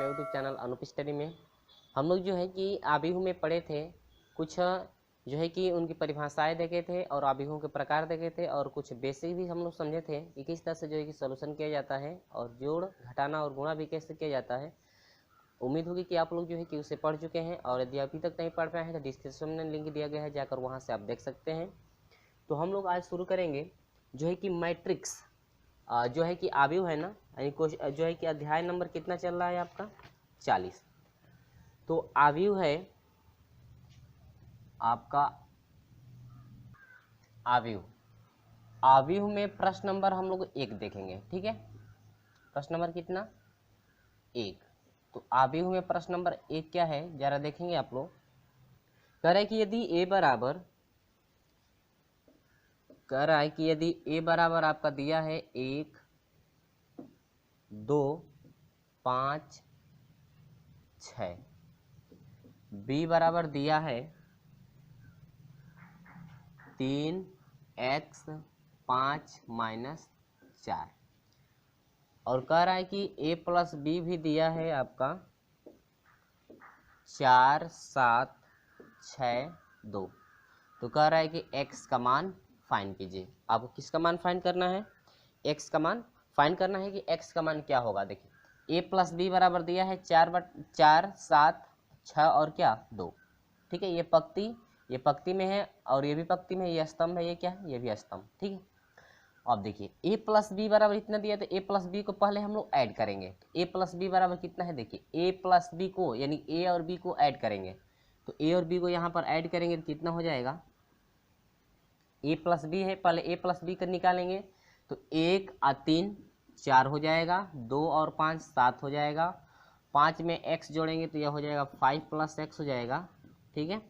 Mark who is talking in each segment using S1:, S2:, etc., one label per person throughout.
S1: अपने YouTube channel Anoop study में। हम लोग जो है कि आबिहू में पढ़े थे, कुछ जो है कि उनकी परिभाषाएं देखे थे और आबिहू के प्रकार देखे थे और कुछ बेसिक भी हम लोग समझे थे कि किस तरह से जो है कि सोल्यूशन किया जाता है और जोड़ घटाना और गुणा भी कैसे किया जाता है। उम्मीद होगी कि आप लोग जो है कि उसे पढ़ चुके हैं, और यदि अभी तक नहीं पढ़ पाए हैं तो डिस्क्रिप्शन में लिंक दिया गया है, जाकर वहाँ से आप देख सकते हैं। तो हम लोग आज शुरू करेंगे जो है कि मैट्रिक्स जो है कि आबिहू है ना, यानी जो है कि अध्याय नंबर कितना चल रहा है आपका 40। तो आबिहू है आपका आबिहू में प्रश्न नंबर हम लोग 1 देखेंगे, ठीक है। प्रश्न नंबर कितना 1। तो आबिहू में प्रश्न नंबर 1 क्या है जरा देखेंगे आप लोग। कह रहा है कि यदि a बराबर आपका दिया है 1 2 5 6, b बराबर दिया है 3x 5 - 4, और कह रहा है कि a + b भी दिया है आपका 4 7 6 2। तो कह रहा है कि x का मान फाइंड कीजिए। आपको किसका मान फाइंड करना है? x का मान फाइंड करना है कि x का मान क्या होगा। देखिए a + b बराबर दिया है 4 7 6 और क्या 2, ठीक है। ये पंक्ति में है और ये भी पंक्ति में है, ये स्तंभ है, ये क्या है, ये भी स्तंभ, ठीक है। अब देखिए a + b बराबर इतना दिया, तो a + b को पहले हम लोग ऐड करेंगे। तो a + b बराबर कितना है, देखिए a + b को यानी a और b को ऐड करेंगे। तो a और b को यहाँ पर ऐड करेंगे तो कितना हो जाएगा, a + b है, पहले a + b कर निकालेंगे। तो 1 और 3 4 हो जाएगा, 2 और 5 7 हो जाएगा, 5 में x जोड़ेंगे तो यह हो जाएगा 5 + x हो जाएगा, ठीक है।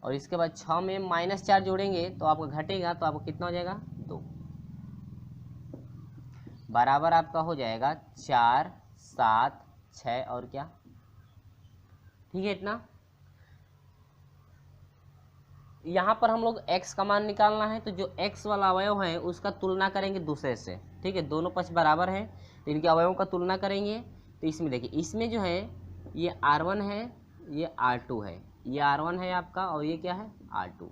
S1: और इसके बाद 6 में -4 जोड़ेंगे तो आपको घटेगा, तो आपको कितना हो जाएगा 2, बराबर आपका हो जाएगा 4 7 6 और क्या, ठीक है। इतना यहाँ पर हम लोग x का मान निकालना है, तो जो x वाला अवयव है उसका तुलना करेंगे दूसरे से, ठीक है। दोनों पक्ष बराबर हैं तो इनके अवयवों का तुलना करेंगे। तो इसमें देखिए, इसमें जो है ये r1 है, ये r2 है, ये r1 है आपका और ये क्या है r2,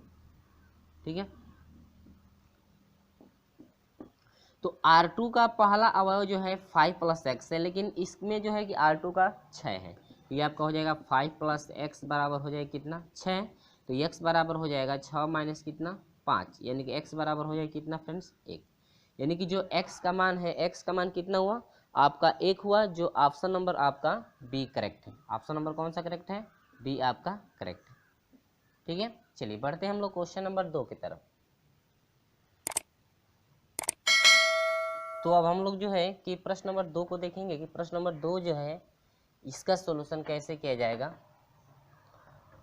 S1: ठीक है। तो r2 का पहला अवयव जो है 5 + x है, लेकिन इसमें जो है कि r2 का 6 है। तो ये आपका हो जाएगा 5 + x बराबर हो जाएगा कितना 6। तो x बराबर हो जाएगा 6 माइनस कितना 5, यानी कि x बराबर हो जाएगा कितना फ्रेंड्स 1। यानी कि जो x का मान है, x का मान कितना हुआ आपका 1 हुआ। जो ऑप्शन नंबर आपका बी करेक्ट है। ऑप्शन नंबर कौन सा करेक्ट है, बी आपका करेक्ट है, ठीक है। चलिए बढ़ते हैं हम लोग क्वेश्चन नंबर 2 की तरफ। तो अब हम लोग जो है कि प्रश्न नंबर 2 को देखेंगे कि प्रश्न नंबर 2 जो है इसका सॉल्यूशन कैसे किया जाएगा।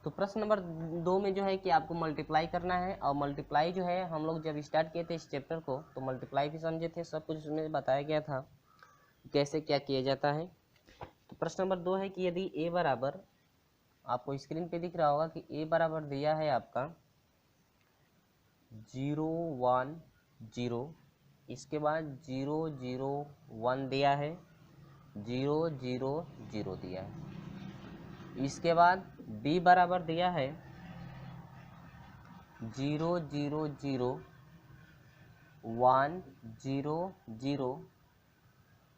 S1: तो प्रश्न नंबर 2 में जो है कि आपको मल्टीप्लाई करना है, और मल्टीप्लाई जो है हम लोग जब स्टार्ट किए थे इस चैप्टर को तो मल्टीप्लाई भी समझे थे, सब कुछ उसमें बताया गया था कैसे क्या किया जाता है। तो प्रश्न नंबर 2 है कि यदि a बराबर, आपको स्क्रीन पे दिख रहा होगा कि a बराबर दिया है आपका 0 1 0, इसके बाद 0 0 1 दिया है, 0 0 0 दिया है। इसके बाद b बराबर दिया है 0 0 0 1 0 0,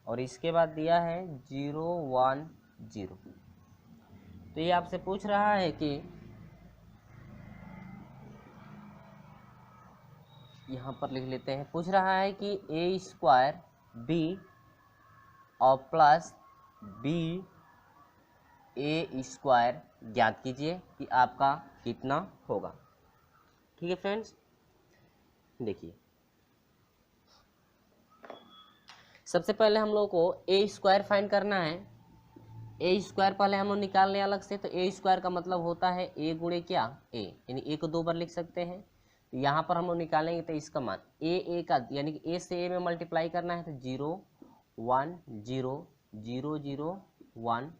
S1: और इसके बाद दिया है 0 1 0। तो ये आपसे पूछ रहा है कि यहाँ पर लिख लेते हैं, पूछ रहा है कि a² b और प्लस b a² ज्ञात कीजिए कि आपका कितना होगा, ठीक है फ्रेंड्स। देखिए सबसे पहले हम लोग को a² फाइंड करना है। a² पहले हम लोग निकाल लें अलग से। तो a² का मतलब होता है a गुणे क्या a, यानी a को 2 बार लिख सकते हैं। तो यहाँ पर हम लोग निकालेंगे तो इसका मान a का यानी कि a से a में मल्टीप्लाई करना है, तो 0 1 0 0 0 1,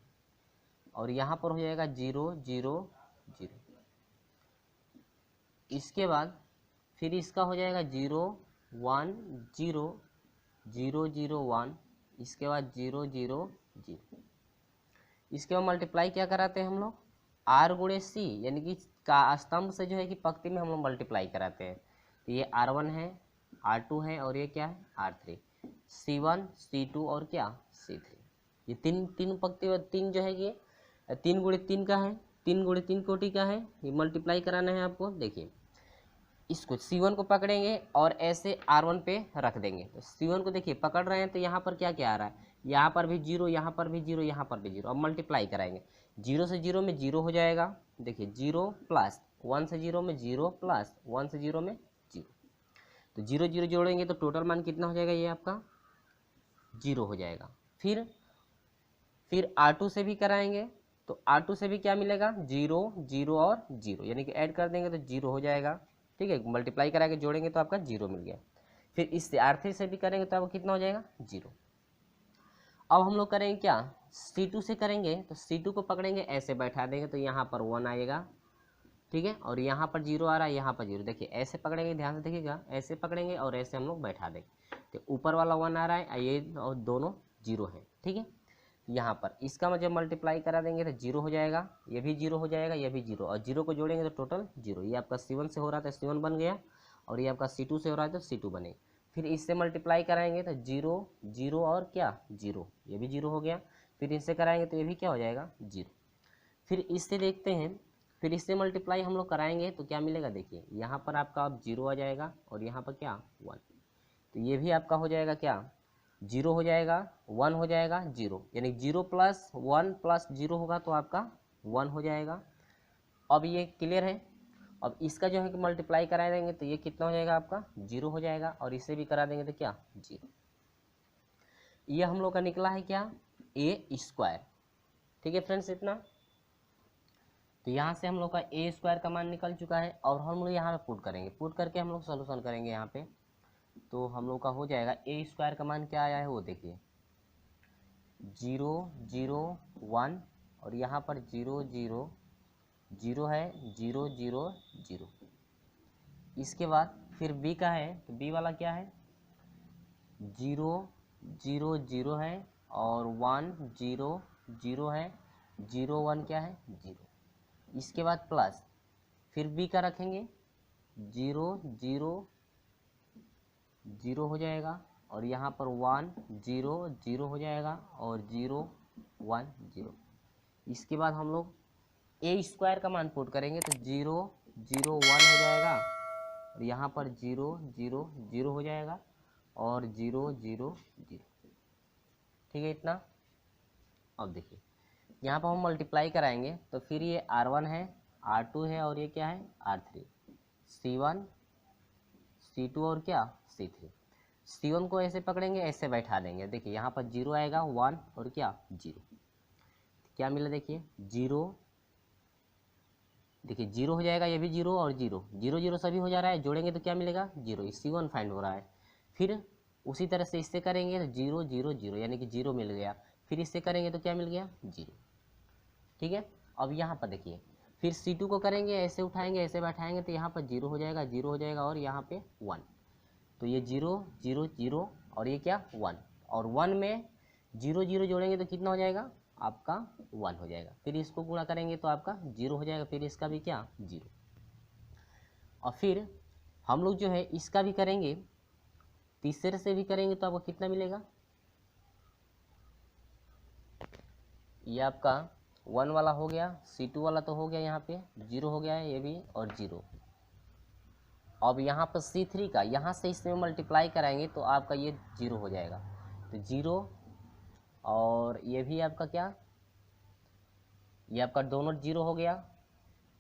S1: और यहाँ पर हो जाएगा 0 0 0। इसके बाद फिर इसका हो जाएगा 0 1 0 0 0 1, इसके बाद 0 0 0। इसके बाद मल्टीप्लाई क्या कराते हैं हम लोग, आर गुणे सी, यानी कि का स्तंभ से जो है कि पंक्ति में हम लोग मल्टीप्लाई कराते हैं। तो ये R1 है, R2 है और ये क्या है R3, C1 C2 और क्या C3। ये तीन तीन पंक्ति, तीन जो है ये 3 गुणे 3 का है, 3 गुणे 3 कोटि का है, ये मल्टीप्लाई कराना है आपको। देखिए इसको C1 को पकड़ेंगे और ऐसे R1 पे रख देंगे। तो C1 को देखिए पकड़ रहे हैं तो यहाँ पर क्या क्या आ रहा है, यहाँ पर भी जीरो, यहाँ पर भी जीरो, यहाँ पर भी जीरो। अब मल्टीप्लाई कराएंगे, जीरो से जीरो में जीरो हो जाएगा। देखिए जीरो प्लस 1 से जीरो में जीरो, प्लस 1 से जीरो में जीरो। तो जीरो जीरो जोड़ेंगे तो टोटल मान कितना हो जाएगा, ये आपका जीरो हो जाएगा। फिर R2 से भी कराएंगे तो R2 से भी क्या मिलेगा, जीरो जीरो और जीरो, यानी कि ऐड कर देंगे तो जीरो हो जाएगा। ठीक है, मल्टीप्लाई करा के जोड़ेंगे तो आपका जीरो मिल गया। फिर इससे R3 से भी करेंगे तो आपको कितना हो जाएगा, जीरो। अब हम लोग करेंगे क्या, C2 से करेंगे तो C2 को पकड़ेंगे, ऐसे बैठा देंगे तो यहाँ पर 1 आएगा। ठीक है, और यहाँ पर जीरो आ रहा है, यहाँ पर जीरो। देखिए ऐसे पकड़ेंगे, ध्यान से देखिएगा, ऐसे पकड़ेंगे और ऐसे हम लोग बैठा देंगे तो ऊपर वाला 1 आ रहा है, ये और दोनों जीरो है। ठीक है, यहाँ पर इसका जब मल्टीप्लाई करा देंगे तो जीरो हो जाएगा, ये भी जीरो हो जाएगा, ये भी जीरो, और जीरो को जोड़ेंगे तो टोटल जीरो। ये आपका C1 से हो रहा था, C1 बन गया, और ये आपका C2 से हो रहा है तो C2 बने। फिर इससे मल्टीप्लाई कराएंगे तो जीरो जीरो और क्या जीरो, ये भी जीरो हो गया। फिर इससे कराएंगे तो ये भी क्या हो जाएगा, जीरो। फिर इससे देखते हैं, फिर इससे मल्टीप्लाई हम लोग कराएंगे तो क्या मिलेगा, देखिए यहाँ पर आपका अब जीरो आ जाएगा और यहाँ पर क्या 1। तो ये भी आपका हो जाएगा क्या, जीरो हो जाएगा, 1 हो जाएगा, जीरो, यानी जीरो प्लस 1 प्लस जीरो होगा तो आपका 1 हो जाएगा। अब ये क्लियर है। अब इसका जो है कि मल्टीप्लाई करा देंगे तो ये कितना हो जाएगा आपका, जीरो हो जाएगा, और इसे भी करा देंगे तो क्या, जीरो। ये हम लोग का निकला है क्या, A²। ठीक है फ्रेंड्स, इतना। तो यहाँ से हम लोग का A² का मान निकल चुका है, और हम लोग यहाँ पे पुट करेंगे, पुट करके हम लोग सोल्यूशन करेंगे यहाँ पे। तो हम लोग का हो जाएगा A² का मान क्या आया है वो देखिए, 0 0 1, और यहाँ पर 0 0 0 है, 0 0 0। इसके बाद फिर B का है तो B वाला क्या है, 0 0 0 है, और 1 0 0 है, 0 1 क्या है, 0। इसके बाद प्लस फिर B का रखेंगे, 0 0 0 हो जाएगा, और यहाँ पर 1 0 0 हो जाएगा, और 0 1 0। इसके बाद हम लोग A² का मान पुट करेंगे तो 0 0 1 हो जाएगा, और यहाँ पर 0 0 0 हो जाएगा, और 0 0 0। ठीक है, इतना। अब देखिए यहाँ पर हम मल्टीप्लाई कराएंगे तो फिर ये R1 है, R2 है, और ये क्या है R3, C1 C2 और क्या C3। C1 को ऐसे पकड़ेंगे, ऐसे बैठा देंगे। देखिए यहाँ पर 0 आएगा, 1 और क्या 0। क्या मिला, देखिए 0, देखिए 0 हो जाएगा, ये भी 0 और 0 0 0 सभी हो जा रहा है, जोड़ेंगे तो क्या मिलेगा, 0। C1 फाइंड हो रहा है। फिर उसी तरह से इससे करेंगे तो 0 0 0, यानी कि 0 मिल गया। फिर इससे करेंगे तो क्या मिल गया, 0। ठीक है, अब यहाँ पर देखिए फिर C2 को करेंगे, ऐसे उठाएंगे, ऐसे बैठाएंगे तो यहाँ पर 0 हो जाएगा, 0 हो जाएगा, और यहाँ पे 1। तो ये 0 0 0 और ये क्या 1, और 1 में 0 0 जोड़ेंगे तो कितना हो जाएगा आपका 1 हो जाएगा। फिर इसको गुणा करेंगे तो आपका 0 हो जाएगा, फिर इसका भी क्या 0। और फिर हम लोग जो है इसका भी करेंगे, तीसरे से भी करेंगे तो आपको कितना मिलेगा, ये आपका 1 वाला हो गया, C2 वाला तो हो गया, यहाँ पे 0 हो गया है ये भी, और 0। अब यहाँ पर C3 का यहाँ से इसमें मल्टीप्लाई कराएंगे तो आपका ये 0 हो जाएगा। तो 0 और ये भी आपका क्या, ये आपका दोनों 0 हो गया,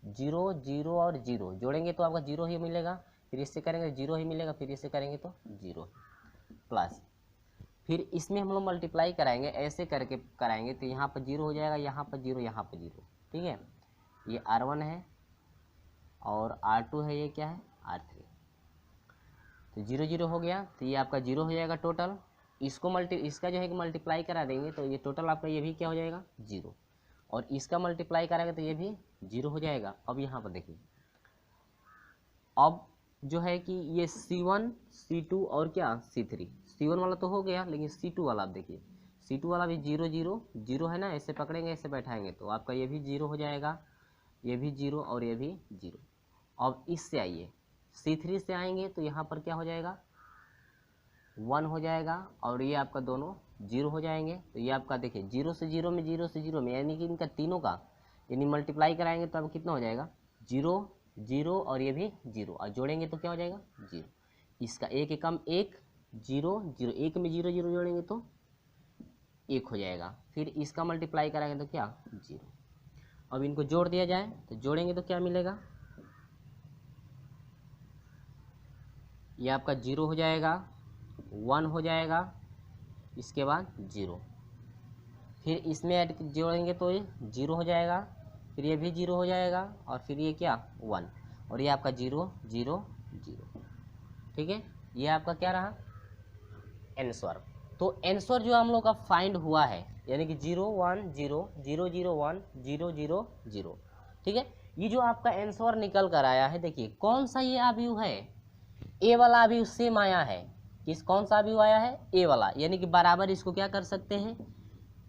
S1: 0 0 और 0 जोड़ेंगे तो आपका 0 ही मिलेगा। फिर इससे करेंगे 0 ही मिलेगा, फिर इससे करेंगे तो 0 प्लस। फिर इसमें हम लोग मल्टीप्लाई कराएंगे, ऐसे करके कराएंगे तो यहाँ पर 0 हो जाएगा, यहाँ पर 0, यहाँ पर 0। ठीक है, ये R1 है और R2 है, ये क्या है R3। तो 0 0 हो गया, तो ये आपका 0 हो जाएगा टोटल। इसका जो है कि मल्टीप्लाई करा देंगे तो ये टोटल आपका ये भी क्या हो जाएगा 0, और इसका मल्टीप्लाई कराएंगे तो ये भी 0 हो जाएगा। अब यहाँ पर देखिए, अब जो है कि ये C1 C2 और क्या C3, C1 वाला तो हो गया, लेकिन C2 वाला आप देखिए, C2 वाला भी 0 0 0 है ना, ऐसे पकड़ेंगे ऐसे बैठाएंगे तो आपका ये भी 0 हो जाएगा, ये भी 0 और ये भी 0। अब इससे आइए C3 से आएंगे तो यहाँ पर क्या हो जाएगा 1 हो जाएगा और ये आपका दोनों 0 हो जाएंगे। तो ये आपका देखिए 0 से 0 में 0 से 0 में यानी कि इनका तीनों का यानी मल्टीप्लाई कराएंगे तो अब कितना हो जाएगा 0 0 और ये भी 0 और जोड़ेंगे तो क्या हो जाएगा 0। इसका एक एकम 1 0 0 1 में 0 0 जोड़ेंगे तो 1 हो जाएगा। फिर इसका मल्टीप्लाई कराएंगे तो क्या 0। अब इनको जोड़ दिया जाए तो जोड़ेंगे तो क्या मिलेगा, ये आपका 0 हो जाएगा, 1 हो जाएगा, इसके बाद 0। फिर इसमें ऐड जोड़ेंगे तो ये 0 हो जाएगा, फिर ये भी 0 हो जाएगा और फिर ये क्या 1 और ये आपका 0 0 0। ठीक है, ये आपका क्या रहा आंसर। तो आंसर जो हम लोग का फाइंड हुआ है यानी कि 0 1 0 0 0 1 0 0 0। ठीक है, ये जो आपका आंसर निकल कर आया है, देखिए कौन सा ये अवयव है, ए वाला अवयव सेम आया है। किस कौन सा अवयव आया है, ए वाला, यानी कि बराबर इसको क्या कर सकते हैं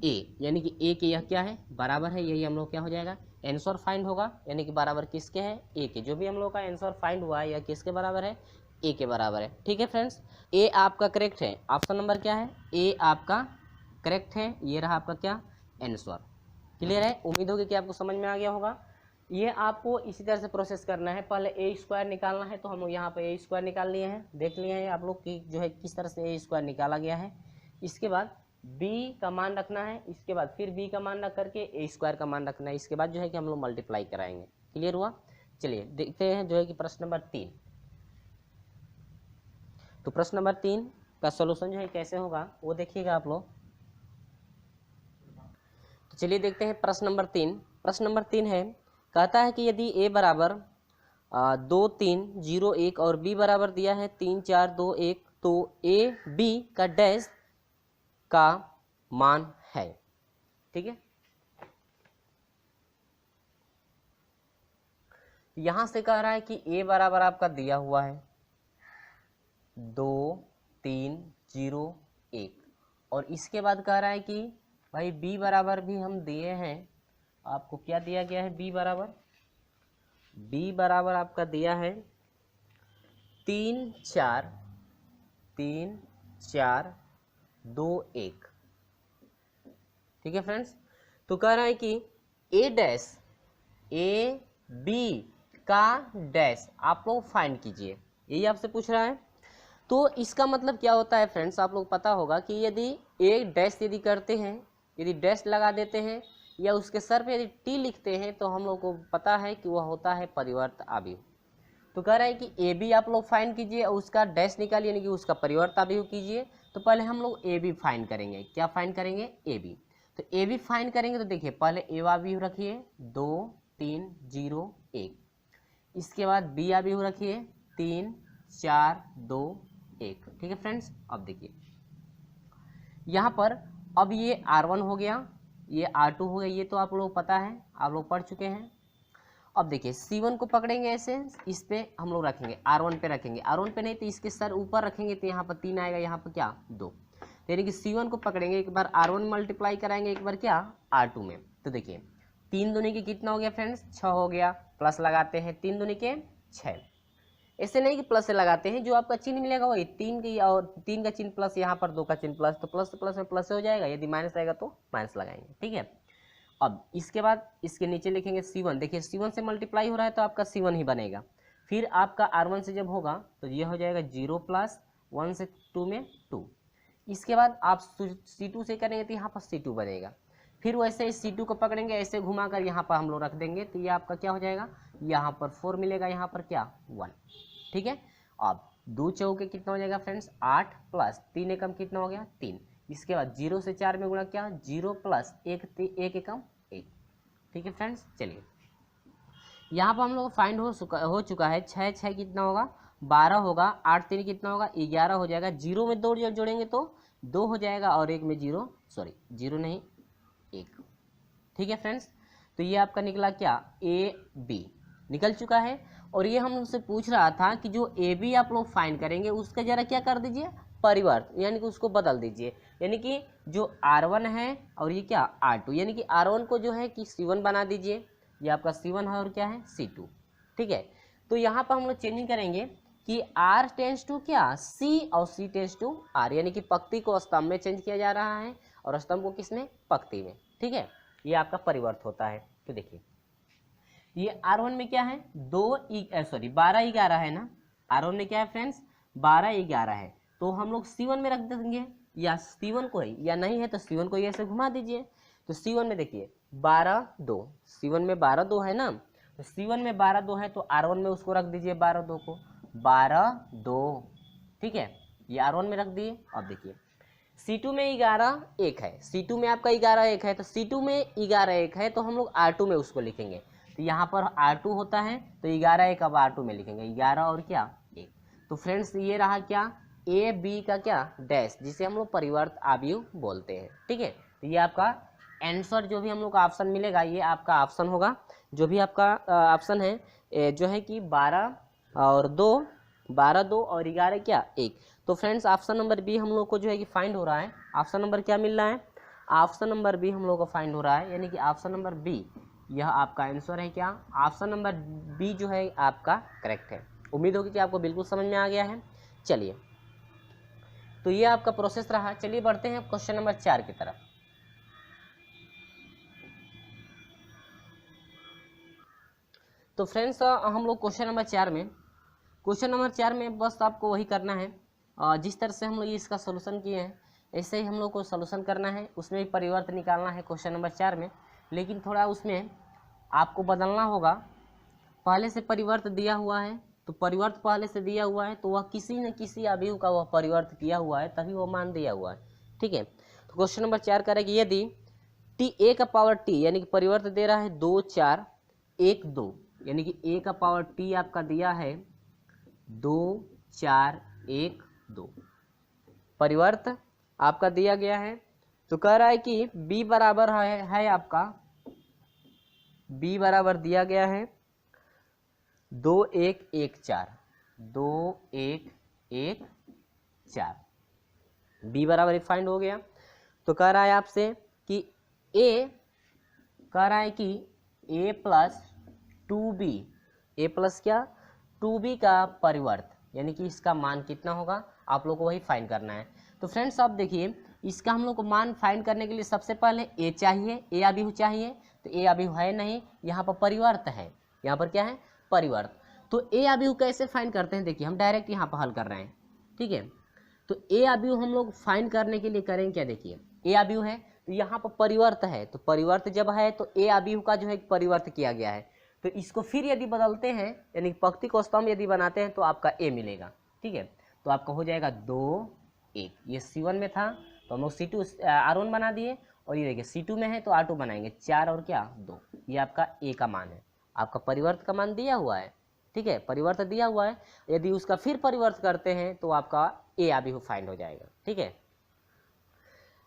S1: ए, यानी कि ए के यह क्या है बराबर है, यही हम लोग क्या हो जाएगा आंसर फाइंड होगा, यानी कि बराबर किसके है ए के। जो भी हम लोग का आंसर फाइंड हुआ है यह किसके बराबर है ए के बराबर है। ठीक है फ्रेंड्स, ए आपका करेक्ट है, ऑप्शन नंबर क्या है ए आपका करेक्ट है। ये रहा आपका क्या आंसर। क्लियर है, उम्मीद होगी कि आपको समझ में आ गया होगा। ये आपको इसी तरह से प्रोसेस करना है, पहले ए स्क्वायर निकालना है तो हम लोग यहाँ पे ए स्क्वायर निकाल लिए हैं, देख लिए हैं आप लोग कि जो है किस तरह से ए स्क्वायर निकाला गया है। इसके बाद बी का मान रखना है, इसके बाद फिर बी का मान रख करके ए स्क्वायर का मान रखना है, इसके बाद जो है कि हम लोग मल्टीप्लाई कराएंगे। क्लियर हुआ, चलिए देखते हैं जो है कि प्रश्न नंबर 3। तो प्रश्न नंबर 3 का सोल्यूशन जो है कैसे होगा वो देखिएगा आप लोग। तो चलिए देखते हैं प्रश्न नंबर 3। प्रश्न नंबर 3 है, कहता है कि यदि a बराबर 2 3 0 1 और b बराबर दिया है 3 4 2 1 तो a b का डैश का मान है। ठीक है, यहां से कह रहा है कि a बराबर आपका दिया हुआ है 2 3 0 1 और इसके बाद कह रहा है कि भाई b बराबर भी हम दिए हैं, आपको क्या दिया गया है b बराबर आपका दिया है 3 4 2 1। ठीक है फ्रेंड्स, तो कह रहा है कि a डैश a b का डैश आप लोग फाइंड कीजिए, यही आपसे पूछ रहा है। तो इसका मतलब क्या होता है फ्रेंड्स, आप लोग पता होगा कि यदि एक डैश यदि करते हैं, यदि डैश लगा देते हैं या उसके सर पे यदि टी लिखते हैं तो हम लोग को पता है कि वह होता है परिवर्त अवयव। तो कह रहा है कि ए बी आप लोग फाइंड कीजिए और उसका डैश निकालिए यानी कि उसका परिवर्त अवयव कीजिए। तो पहले हम लोग ए बी फाइंड करेंगे, क्या फाइंड करेंगे ए बी। तो ए बी फाइंड करेंगे तो देखिए पहले ए अवयव रखिए 2 3 0 1, इसके बाद बी अवयव रखिए 3 4 2 1। ठीक है फ्रेंड्स, अब देखिए यहाँ पर अब ये R1 हो गया, ये R2 हो गया, ये तो आप लोग पता है, आप लोग पढ़ चुके हैं। अब देखिए C1 को पकड़ेंगे ऐसे, इस पे हम लोग रखेंगे R1 पे रखेंगे, R1 पे नहीं तो इसके सर ऊपर रखेंगे तो यहाँ पर 3 आएगा, यहाँ पर क्या 2, यानी कि C1 को पकड़ेंगे एक बार R1 मल्टीप्लाई कराएंगे एक बार क्या R2 में। तो देखिए 3 दूनी के कितना हो गया फ्रेंड्स 6 हो गया, प्लस लगाते हैं 3 दूनी के 6। ऐसे नहीं कि प्लस से लगाते हैं, जो आपका चिन्ह मिलेगा वही 3 की और 3 का चिन्ह प्लस, यहाँ पर 2 का चिन्ह प्लस, तो प्लस प्लस में प्लस हो जाएगा, यदि माइनस आएगा तो माइनस लगाएंगे। ठीक है, अब इसके बाद इसके नीचे लिखेंगे C1, देखिए C1 से मल्टीप्लाई हो रहा है तो आपका C1 ही बनेगा। फिर आपका R1 से जब होगा तो ये हो जाएगा 0 प्लस 1 से 2 में 2। इसके बाद आप C2 से करेंगे तो यहाँ पर C2 बनेगा। फिर वैसे ही C2 को पकड़ेंगे ऐसे घुमाकर यहाँ पर हम लोग रख देंगे तो ये आपका क्या हो जाएगा, यहाँ पर 4 मिलेगा, यहाँ पर क्या 1। ठीक है, अब 2 चौके कितना हो जाएगा फ्रेंड्स 8 प्लस 3 एकम कितना हो गया 3। इसके बाद 0 से 4 में गुणा क्या 0 प्लस 1 एकम 1। ठीक है फ्रेंड्स, चलिए यहाँ पर हम लोग फाइंड हो चुका है 6 6 कितना होगा 12 होगा, 8 3 कितना होगा 11 हो जाएगा। 0 में 2 जब जोड़ेंगे तो 2 हो जाएगा और 1 में 0 नहीं 1। ठीक है फ्रेंड्स, तो ये आपका निकला क्या ए बी निकल चुका है। और ये हम उनसे पूछ रहा था कि जो ए बी आप लोग फाइंड करेंगे उसका जरा क्या कर दीजिए परिवर्त, यानी कि उसको बदल दीजिए, यानी कि जो R1 है और ये क्या R2, यानी कि R1 को जो है कि C1 बना दीजिए, ये आपका C1 है और क्या है C2। ठीक है, तो यहाँ पर हम लोग चेंजिंग करेंगे कि R टेंस टू क्या C और C टेंस टू R, यानी कि पंक्ति को स्तंभ में चेंज किया जा रहा है और स्तंभ को किसमें, पंक्ति में। ठीक है, ये आपका परिवर्त होता है। तो देखिए ये R1 में क्या है 12 11 है ना, R1 में क्या है फ्रेंड्स 12 11 है, तो हम लोग C1 में रख देंगे, या C1 को ही, या नहीं है तो C1 को ऐसे घुमा दीजिए। तो C1 में देखिए 12 2, C1 में 12 2 है ना, तो C1 में 12 2 है तो R1 में उसको रख दीजिए 12 2 को, 12 2। ठीक है, ये R1 में रख दिए। अब देखिए C2 में 11 1 है, C2 में आपका 11 1 है, तो C2 में 11 1 है तो हम लोग R2 में उसको लिखेंगे, तो यहाँ पर R2 होता है तो 11 1 अब R2 में लिखेंगे, 11 और क्या 1। तो फ्रेंड्स ये रहा क्या ए बी का क्या डैश, जिसे हम लोग परिवर्त अवयव बोलते हैं। ठीक है, तो ये आपका आंसर जो भी हम लोग का ऑप्शन मिलेगा ये आपका ऑप्शन होगा, जो भी आपका ऑप्शन है जो है कि 12 और 2, 12 2 और 11 क्या 1। तो फ्रेंड्स ऑप्शन नंबर बी हम लोग को जो है कि फाइंड हो रहा है। ऑप्शन नंबर क्या मिल रहा है, ऑप्शन नंबर बी हम लोग को फाइंड हो रहा है, यानी कि ऑप्शन नंबर बी यह आपका आंसर है। क्या ऑप्शन नंबर बी जो है आपका करेक्ट है। उम्मीद होगी कि आपको बिल्कुल समझ में आ गया है। चलिए, तो ये आपका प्रोसेस रहा। चलिए बढ़ते हैं क्वेश्चन नंबर 4 की तरफ। तो फ्रेंड्स हम लोग क्वेश्चन नंबर 4 में बस आपको वही करना है, जिस तरह से हम लोग इसका सोल्यूशन किए हैं ऐसे ही हम लोग को सोल्यूशन करना है, उसमें भी परिवर्तन निकालना है क्वेश्चन नंबर 4 में। लेकिन थोड़ा उसमें आपको बदलना होगा, पहले से परिवर्त दिया हुआ है तो परिवर्त पहले से दिया हुआ है तो वह किसी न किसी अवयव का वह परिवर्त किया हुआ है तभी वो मान दिया हुआ है। ठीक है, तो क्वेश्चन नंबर 4 करेगी यदि टी ए का पावर टी, यानी कि परिवर्त दे रहा है 2 4 1 2, यानी कि ए का पावर टी आपका दिया है 2 4 1 2, परिवर्त आपका दिया गया है। तो कह रहा है कि b बराबर है आपका, b बराबर दिया गया है 2 1 1 4, 2 1 1 4, b बराबर फाइंड हो गया। तो कह रहा है आपसे कि कह रहा है कि a plus 2b, a plus क्या 2b का परिवर्त, यानी कि इसका मान कितना होगा आप लोग को वही फाइंड करना है। तो फ्रेंड्स आप देखिए इसका हम लोग को मान फाइंड करने के लिए सबसे पहले a चाहिए, a अवयव चाहिए, तो a अवयव है नहीं, यहाँ पर परिवर्त है, यहाँ पर क्या है परिवर्त। तो a अवयव कैसे फाइंड करते हैं, देखिए हम डायरेक्ट यहाँ पर हल कर रहे हैं। ठीक है, तो a अवयव हम लोग फाइंड करने के लिए करेंगे क्या, देखिए a अवयव है तो यहाँ पर परिवर्त है, तो परिवर्त जब है तो a अवयव का जो है परिवर्त किया गया है, तो इसको फिर यदि बदलते हैं यानी पंक्ति को स्तंभ यदि बनाते हैं तो आपका a मिलेगा। ठीक है, तो आपका हो जाएगा 2 1, ये C1 में था तो हम लोग C2 R1 बना दिए, और ये देखिए C2 में है तो R2 बनाएंगे 4 और क्या 2, ये आपका a का मान है, आपका परिवर्त का मान दिया हुआ है। ठीक है, परिवर्त दिया हुआ है, यदि उसका फिर परिवर्त करते हैं तो आपका a अभी फाइंड हो जाएगा। ठीक है,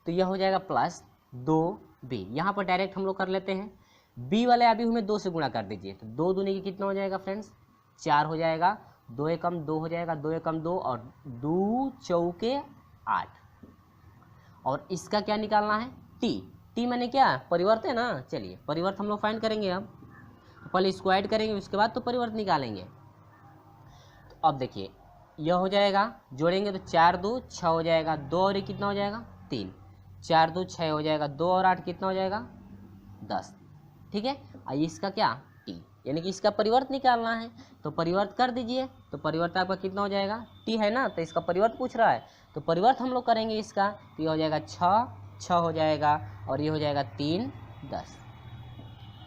S1: तो यह हो जाएगा प्लस 2b, यहाँ पर डायरेक्ट हम लोग कर लेते हैं, b वाले अभी हमें 2 से गुणा कर दीजिए, तो 2 दूनी की कितना हो जाएगा फ्रेंड्स 4 हो जाएगा, 2 एकम 2 हो जाएगा, 2 एकम 2 और 2 चौके 8, और इसका क्या निकालना है t मैंने क्या परिवर्त है ना। चलिए परिवर्त हम लोग फाइंड करेंगे, अब तो पहले इसको ऐड करेंगे उसके बाद तो परिवर्त निकालेंगे। तो अब देखिए यह हो जाएगा, जोड़ेंगे तो 4 2 6 हो जाएगा, 2 और 1 कितना हो जाएगा 3, 4 2 6 हो जाएगा, 2 और 8 कितना हो जाएगा 10। ठीक है, आइए इसका क्या t, यानी कि इसका परिवर्त निकालना है, तो परिवर्त कर दीजिए, तो परिवर्त आपका कितना हो जाएगा t है ना, तो इसका परिवर्त पूछ रहा है तो परिवर्त हम लोग करेंगे इसका, तो ये हो जाएगा 6 हो जाएगा और ये हो जाएगा 3 10।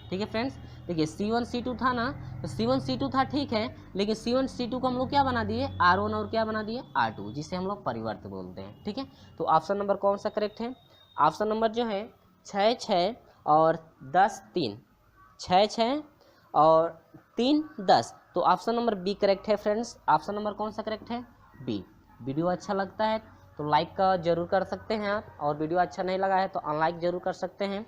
S1: ठीक है फ्रेंड्स, देखिए C1 C2 था ना, तो C1 C2 था ठीक है, लेकिन C1 C2 को हम लोग क्या बना दिए R1 और क्या बना दिए R2, जिसे हम लोग परिवर्त बोलते हैं। ठीक है, तो ऑप्शन नंबर कौन सा करेक्ट है, ऑप्शन नंबर जो है 6 6 और 10 3, 6 6 और 3 10, तो ऑप्शन नंबर बी करेक्ट है फ्रेंड्स। ऑप्शन नंबर कौन सा करेक्ट है बी। वीडियो अच्छा लगता है तो लाइक का जरूर कर सकते हैं आप, और वीडियो अच्छा नहीं लगा है तो अनलाइक जरूर कर सकते हैं।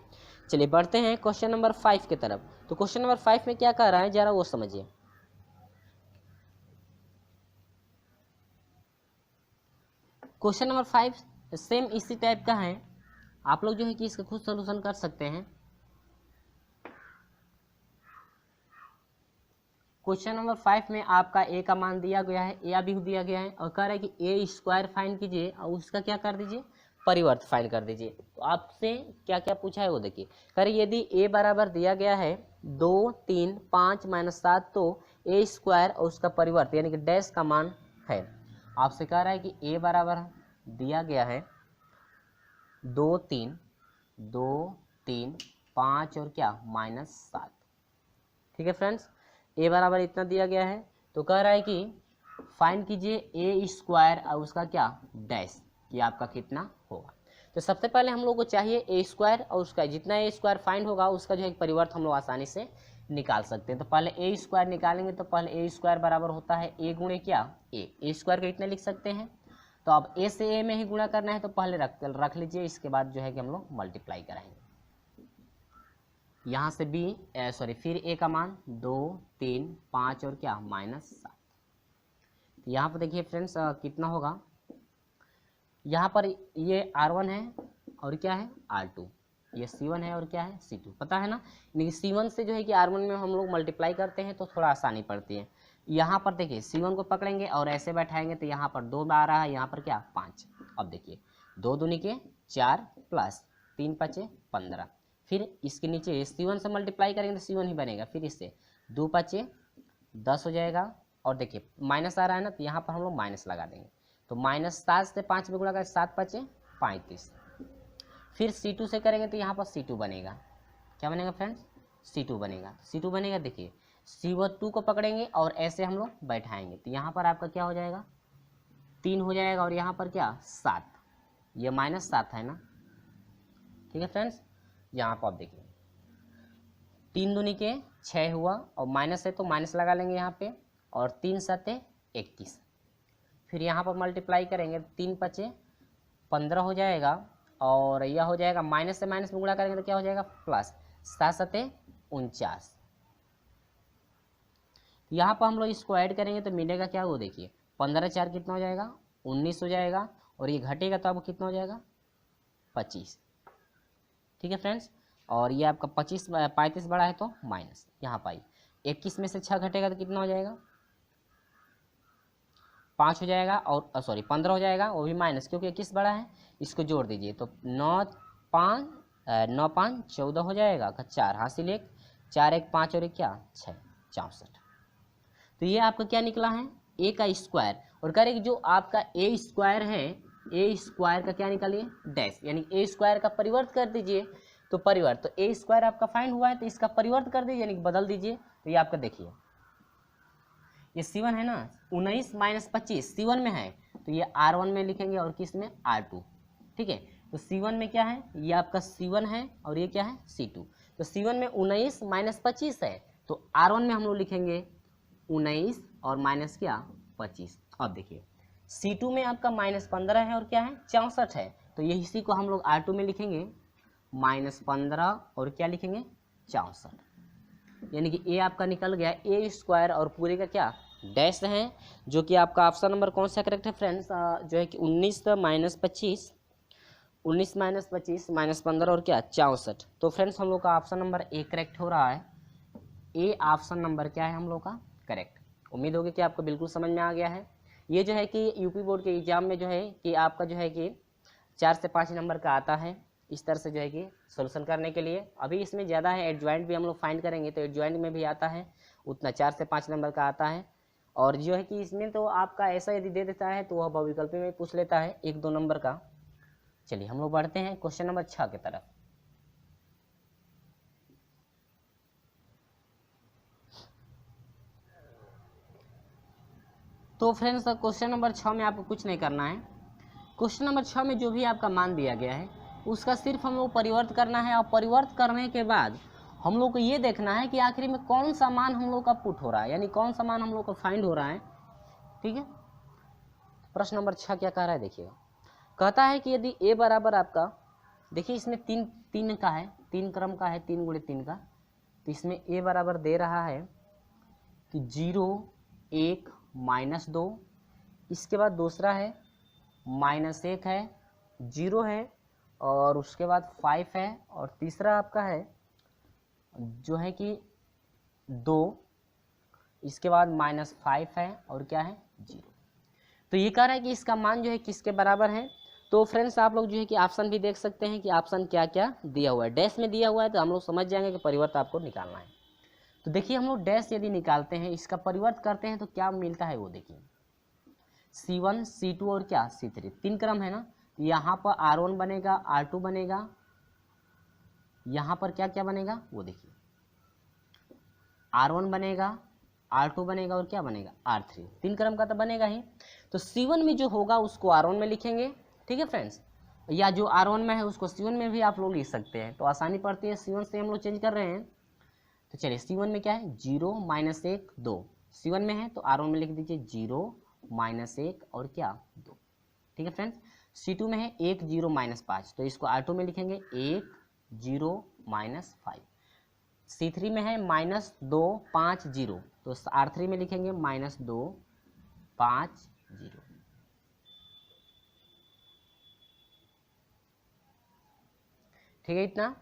S1: चलिए बढ़ते हैं क्वेश्चन नंबर 5 की तरफ। तो क्वेश्चन नंबर 5 में क्या कह रहा है जरा वो समझिए। क्वेश्चन नंबर 5 सेम इसी टाइप का है, आप लोग जो है कि इसका खुद सोल्यूशन कर सकते हैं। क्वेश्चन नंबर 5 में आपका ए का मान दिया गया है, ए अभी दिया गया है और कह रहा है कि ए स्क्वायर फाइंड कीजिए और उसका क्या कर दीजिए, परिवर्त फाइंड कर दीजिए। तो आपसे क्या क्या पूछा है वो देखिए। कह रहे यदि ए बराबर दिया गया है 2 3 5 - 7 तो ए स्क्वायर और उसका परिवर्त यानी कि डैश का मान है। आपसे कह रहा है कि ए बराबर दिया गया है 2 3 5 और क्या -7। ठीक है फ्रेंड्स, ए बराबर इतना दिया गया है तो कह रहा है कि फाइंड कीजिए ए स्क्वायर और उसका क्या डैश, कि आपका कितना होगा। तो सबसे पहले हम लोग को चाहिए ए स्क्वायर और उसका जितना ए स्क्वायर फाइंड होगा उसका जो है परिवर्त हम लोग आसानी से निकाल सकते हैं। तो पहले ए स्क्वायर निकालेंगे तो पहले ए स्क्वायर बराबर होता है ए गुणे क्या ए स्क्वायर को इतना लिख सकते हैं। तो अब ए से ए में ही गुणा करना है तो पहले रख लीजिए, इसके बाद जो है कि हम लोग मल्टीप्लाई कराएंगे। यहाँ से फिर ए का मान 2 3 5 और क्या -7। यहाँ पर देखिए फ्रेंड्स कितना होगा, यहाँ पर ये R1 है और क्या है R2, ये C1 है और क्या है C2, पता है ना। यानी C1 से जो है कि R1 में हम लोग मल्टीप्लाई करते हैं तो थोड़ा आसानी पड़ती है। यहाँ पर देखिए C1 को पकड़ेंगे और ऐसे बैठाएंगे तो यहाँ पर 2 आ रहा है, यहाँ पर क्या 5। अब देखिए 2 दूनी के 4 प्लस 3 5 15, फिर इसके नीचे C1 से मल्टीप्लाई करेंगे तो C1 ही बनेगा, फिर इससे 2 5 10 हो जाएगा और देखिए माइनस आ रहा है ना तो यहाँ पर हम लोग माइनस लगा देंगे। तो -7 से 5 में गुणा करें 7 5 35, फिर C2 से करेंगे तो यहाँ पर C2 बनेगा, क्या बनेगा फ्रेंड्स C2 बनेगा। C2 बनेगा देखिए C2 को पकड़ेंगे और ऐसे हम लोग बैठाएंगे तो यहाँ पर आपका क्या हो जाएगा 3 हो जाएगा और यहाँ पर क्या 7, ये -7 है ना। ठीक है फ्रेंड्स, यहाँ पर आप देखिए 3 दूनी के 6 हुआ और माइनस है तो माइनस लगा लेंगे यहाँ पे और 3 7 21, फिर यहाँ पर मल्टीप्लाई करेंगे 3 5 15 हो जाएगा और यह हो जाएगा माइनस से माइनस में गुणा करेंगे तो क्या हो जाएगा प्लस 7 7 49। यहाँ पर हम लोग इसको ऐड करेंगे तो मिलेगा क्या, वो देखिए 15 4 कितना हो जाएगा 19 हो जाएगा और ये घटेगा तो आपको कितना हो जाएगा 25। ठीक है फ्रेंड्स, और ये आपका 35 बड़ा है तो माइनस, यहाँ पाई 21 में से 6 घटेगा तो कितना हो जाएगा 5 हो जाएगा और सॉरी 15 हो जाएगा, वो भी माइनस क्योंकि 21 बड़ा है, इसको जोड़ दीजिए तो 9 5 14 हो जाएगा, 4 हासिल 1 4 1 5 और 1 क्या 6 64। तो ये आपका क्या निकला है ए का स्क्वायर, और कह रहे कि जो आपका ए स्क्वायर है ए स्क्वायर का क्या निकालिए डैश, यानी ए स्क्वायर का परिवर्त कर दीजिए। तो परिवर्त तो ए स्क्वायर आपका फाइंड हुआ है तो इसका परिवर्त कर दीजिए यानी बदल दीजिए। तो ये आपका देखिए ये C1 है ना 19 - 25 C1 में है तो ये R1 में लिखेंगे और किस में R2। ठीक है, तो C1 में क्या है ये आपका C1 है और ये क्या है C2। तो C1 में 19 - 25 है तो R1 में हम लोग लिखेंगे 19 और माइनस क्या 25। अब देखिए C2 में आपका -15 है और क्या है 64 है तो ये इसी को हम लोग R2 में लिखेंगे -15 और क्या लिखेंगे 64, यानी कि ए आपका निकल गया ए स्क्वायर और पूरे का क्या डैश है, जो कि आपका ऑप्शन नंबर कौन सा करेक्ट है फ्रेंड्स, जो है कि 19 - 25 -15 और क्या 64। तो फ्रेंड्स हम लोग का ऑप्शन नंबर ए करेक्ट हो रहा है, ए ऑप्शन नंबर क्या है हम लोग का करेक्ट। उम्मीद होगी कि आपको बिल्कुल समझ में आ गया है। ये जो है कि यूपी बोर्ड के एग्जाम में जो है कि आपका जो है कि 4 से 5 नंबर का आता है इस तरह से जो है कि सोल्यूशन करने के लिए। अभी इसमें ज़्यादा है, एडजॉइंट भी हम लोग फाइंड करेंगे तो एडजॉइंट में भी आता है उतना 4 से 5 नंबर का आता है। और जो है कि इसमें तो आपका ऐसा यदि दे देता है तो वह बहुविकल्प में पूछ लेता है 1 2 नंबर का। चलिए हम लोग बढ़ते हैं क्वेश्चन नंबर 6 की तरफ। तो फ्रेंड्स क्वेश्चन नंबर 6 में आपको कुछ नहीं करना है। क्वेश्चन नंबर 6 में जो भी आपका मान दिया गया है उसका सिर्फ हम लोग परिवर्त करना है और परिवर्त करने के बाद हम लोग को ये देखना है कि आखिरी में कौन सा मान हम लोग का पुट हो रहा है, यानी कौन सा मान हम लोग का फाइंड हो रहा है। ठीक है, प्रश्न नंबर 6 क्या कह रहा है देखिएगा, कहता है कि यदि ए बराबर आपका देखिए इसमें तीन का है, 3 क्रम का है 3 × 3 का, तो इसमें ए बराबर दे रहा है कि 0 1 -2, इसके बाद दूसरा है -1 है, 0 है, और उसके बाद 5 है, और तीसरा आपका है जो है कि 2, इसके बाद -5 है, और क्या है 0। तो ये कह रहा है कि इसका मान जो है किसके बराबर है। तो फ्रेंड्स आप लोग जो है कि ऑप्शन भी देख सकते हैं कि ऑप्शन क्या क्या दिया हुआ है। डैश में दिया हुआ है तो हम लोग समझ जाएंगे कि परिवर्त आपको निकालना है। तो देखिए हम लोग डैश यदि निकालते हैं, इसका परिवर्त करते हैं तो क्या मिलता है वो देखिए, C1 C2 और क्या C3, 3 क्रम है ना। यहाँ पर R1 बनेगा, R2 बनेगा, यहाँ पर क्या क्या बनेगा वो देखिए, R1 बनेगा, R2 बनेगा, और क्या बनेगा R3, 3 क्रम का तो बनेगा ही। तो C1 में जो होगा उसको R1 में लिखेंगे, ठीक है फ्रेंड्स, या जो R1 में है उसको C1 में भी आप लोग लिख सकते हैं। तो आसानी पड़ती है, C1 से हम लोग चेंज कर रहे हैं। तो चलिए C1 में क्या है 0 -1 2, C1 में है तो R1 में लिख दीजिए 0 -1 और क्या 2, ठीक है फ्रेंड्स। C2 में है 1 0 -5, तो इसको R2 में लिखेंगे 1 0 -5। C3 में है -2 5 0, तो R3 में लिखेंगे -2 5 0। ठीक है इतना।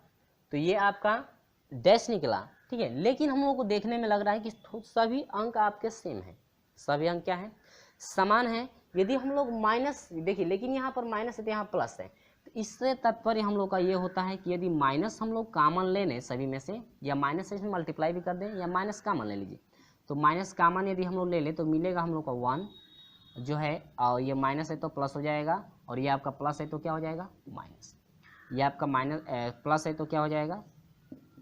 S1: तो ये आपका डैश निकला, ठीक है। लेकिन हम लोगों को देखने में लग रहा है कि सभी अंक आपके सेम हैं, सभी अंक क्या है समान है। यदि हम लोग माइनस देखिए, लेकिन यहाँ पर माइनस है तो यहाँ प्लस है, तो इससे तात्पर्य हम लोग का ये होता है कि यदि माइनस हम लोग कॉमन ले लें सभी में से, या माइनस से मल्टीप्लाई भी कर दें, या माइनस कॉमन ले लीजिए, तो माइनस कॉमन यदि हम लोग ले लें तो मिलेगा हम लोग का 1 जो है, और ये माइनस है तो प्लस हो जाएगा, और ये आपका प्लस है तो क्या हो जाएगा माइनस, ये आपका माइनस प्लस है तो क्या हो जाएगा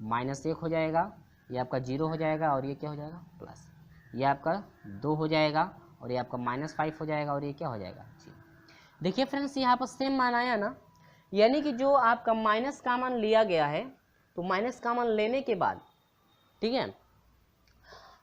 S1: -1 हो जाएगा, ये आपका 0 हो जाएगा, और ये क्या हो जाएगा प्लस, ये आपका 2 हो जाएगा, और ये आपका -5 हो जाएगा, और ये क्या हो जाएगा 0। देखिए फ्रेंड्स यहाँ पर सेम मान आया ना, यानी कि जो आपका माइनस कॉमन लिया गया है, तो माइनस कॉमन लेने के बाद, ठीक है,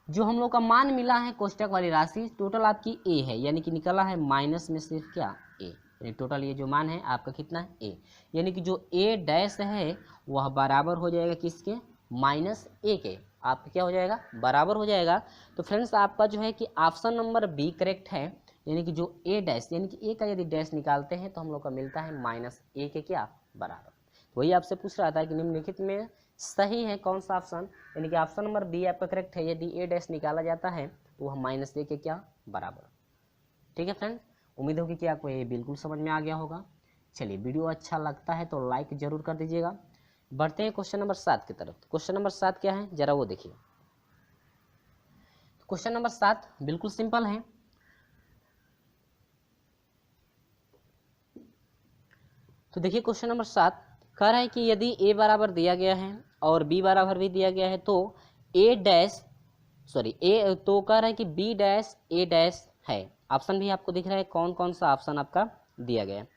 S1: जो हम लोग का मान मिला है कोष्टक वाली राशि टोटल आपकी a है, यानी कि निकला है माइनस में सिर्फ क्या a, यानी टोटल ये जो मान है आपका कितना है a, यानी कि जो a डैश है वह बराबर हो जाएगा किसके -a के, आपका क्या हो जाएगा बराबर हो जाएगा। तो फ्रेंड्स आपका जो है कि ऑप्शन नंबर बी करेक्ट है, यानी कि जो a डैश यानी कि a का यदि डैश निकालते हैं तो हम लोग का मिलता है -a के क्या बराबर। वही आपसे पूछ रहा था कि निम्नलिखित में सही है कौन सा ऑप्शन, यानी कि ऑप्शन नंबर बी आपका करेक्ट है। यदि a डैश निकाला जाता है तो वह -a के क्या बराबर। ठीक है फ्रेंड, उम्मीद होगी कि आपको ये बिल्कुल समझ में आ गया होगा। चलिए वीडियो अच्छा लगता है तो लाइक जरूर कर दीजिएगा। बढ़ते हैं क्वेश्चन नंबर 7 की तरफ। क्वेश्चन नंबर 7 क्या है जरा वो देखिए। क्वेश्चन नंबर 7 बिल्कुल सिंपल है। तो देखिए क्वेश्चन नंबर 7 कह रहा है कि यदि a बराबर दिया गया है और b बराबर भी दिया गया है तो a डैश a तो कह रहा है कि b डैश a डैश है। ऑप्शन भी आपको दिख रहा है कौन कौन सा ऑप्शन आपका दिया गया है।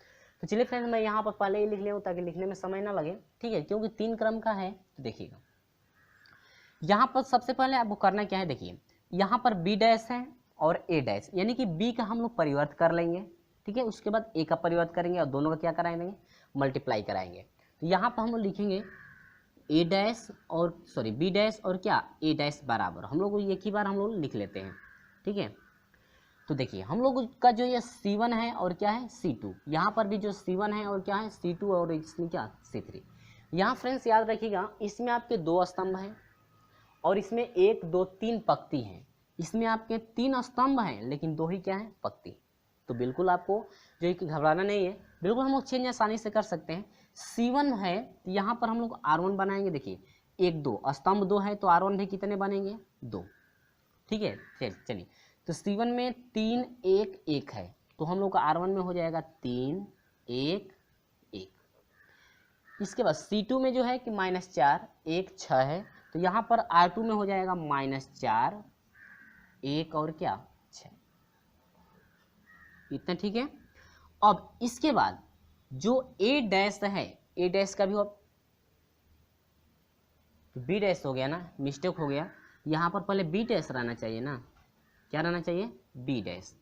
S1: तो चलिए फ्रेंड मैं यहाँ पर पहले ही लिख ले ताकि लिखने में समय ना लगे, ठीक है, क्योंकि 3 क्रम का है। तो देखिएगा यहाँ पर सबसे पहले आपको करना क्या है, देखिए यहाँ पर b डैश है और a डैश, यानी कि b का हम लोग परिवर्त कर लेंगे, ठीक है, उसके बाद a का परिवर्त करेंगे और दोनों का क्या कराएंगे मल्टीप्लाई कराएंगे। तो यहाँ पर हम लोग लिखेंगे a डैश और b डैश और क्या a डैश बराबर, हम लोग एक ही बार हम लोग लिख लेते हैं, ठीक है। तो देखिए हम लोग का जो ये C1 है और क्या है C2, यहाँ पर भी जो C1 है और क्या है C2 और इसमें क्या C3। यहाँ फ्रेंड्स याद रखिएगा इसमें आपके 2 स्तंभ हैं और इसमें 1 2 3 पंक्ति हैं। इसमें आपके 3 स्तंभ हैं लेकिन 2 ही क्या है पंक्ति। तो बिल्कुल आपको जो है कि घबराना नहीं है, बिल्कुल हम लोग चेंज आसानी से कर सकते हैं। C1 है तो यहाँ पर हम लोग R1 बनाएंगे, देखिए 1 2 स्तंभ 2 है तो R1 भी कितने बनेंगे 2, ठीक है। चलिए तो C1 में 3 1 1 है तो हम लोग का R1 में हो जाएगा 3 1 1। इसके बाद C2 में जो है कि -4 1 6 है तो यहाँ पर R2 में हो जाएगा -4 1 और क्या 6, इतना ठीक है। अब इसके बाद जो A डैश है, A डैश का भी अब B डैश हो गया ना, मिस्टेक हो गया, यहाँ पर पहले B डैश रहना चाहिए ना, क्या रहना चाहिए B डैश।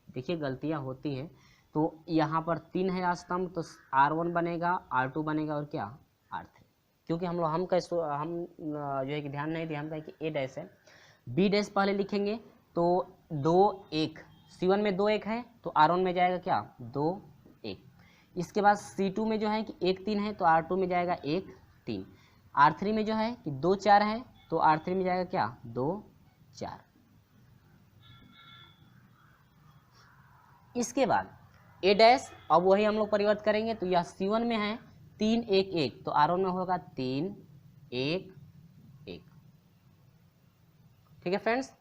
S1: देखिए गलतियाँ होती हैं। तो यहाँ पर 3 है स्तंभ तो R1 बनेगा R2 बनेगा और क्या R3, क्योंकि हम जो है कि ध्यान नहीं दिया, हम कहें कि A डैश है। B डैश पहले लिखेंगे तो 2 1 C1 में 2 1 है तो R1 में जाएगा क्या 2 1। इसके बाद C2 में जो है कि 1 3 है तो R2 में जाएगा 1 3। R3 में जो है कि 2 4 है तो R3 में जाएगा क्या 2 4। इसके बाद A डैश, अब वही हम लोग परिवर्तन करेंगे तो यह C1 में है 3 1 1 तो R1 में होगा 3 1 1। ठीक है फ्रेंड्स।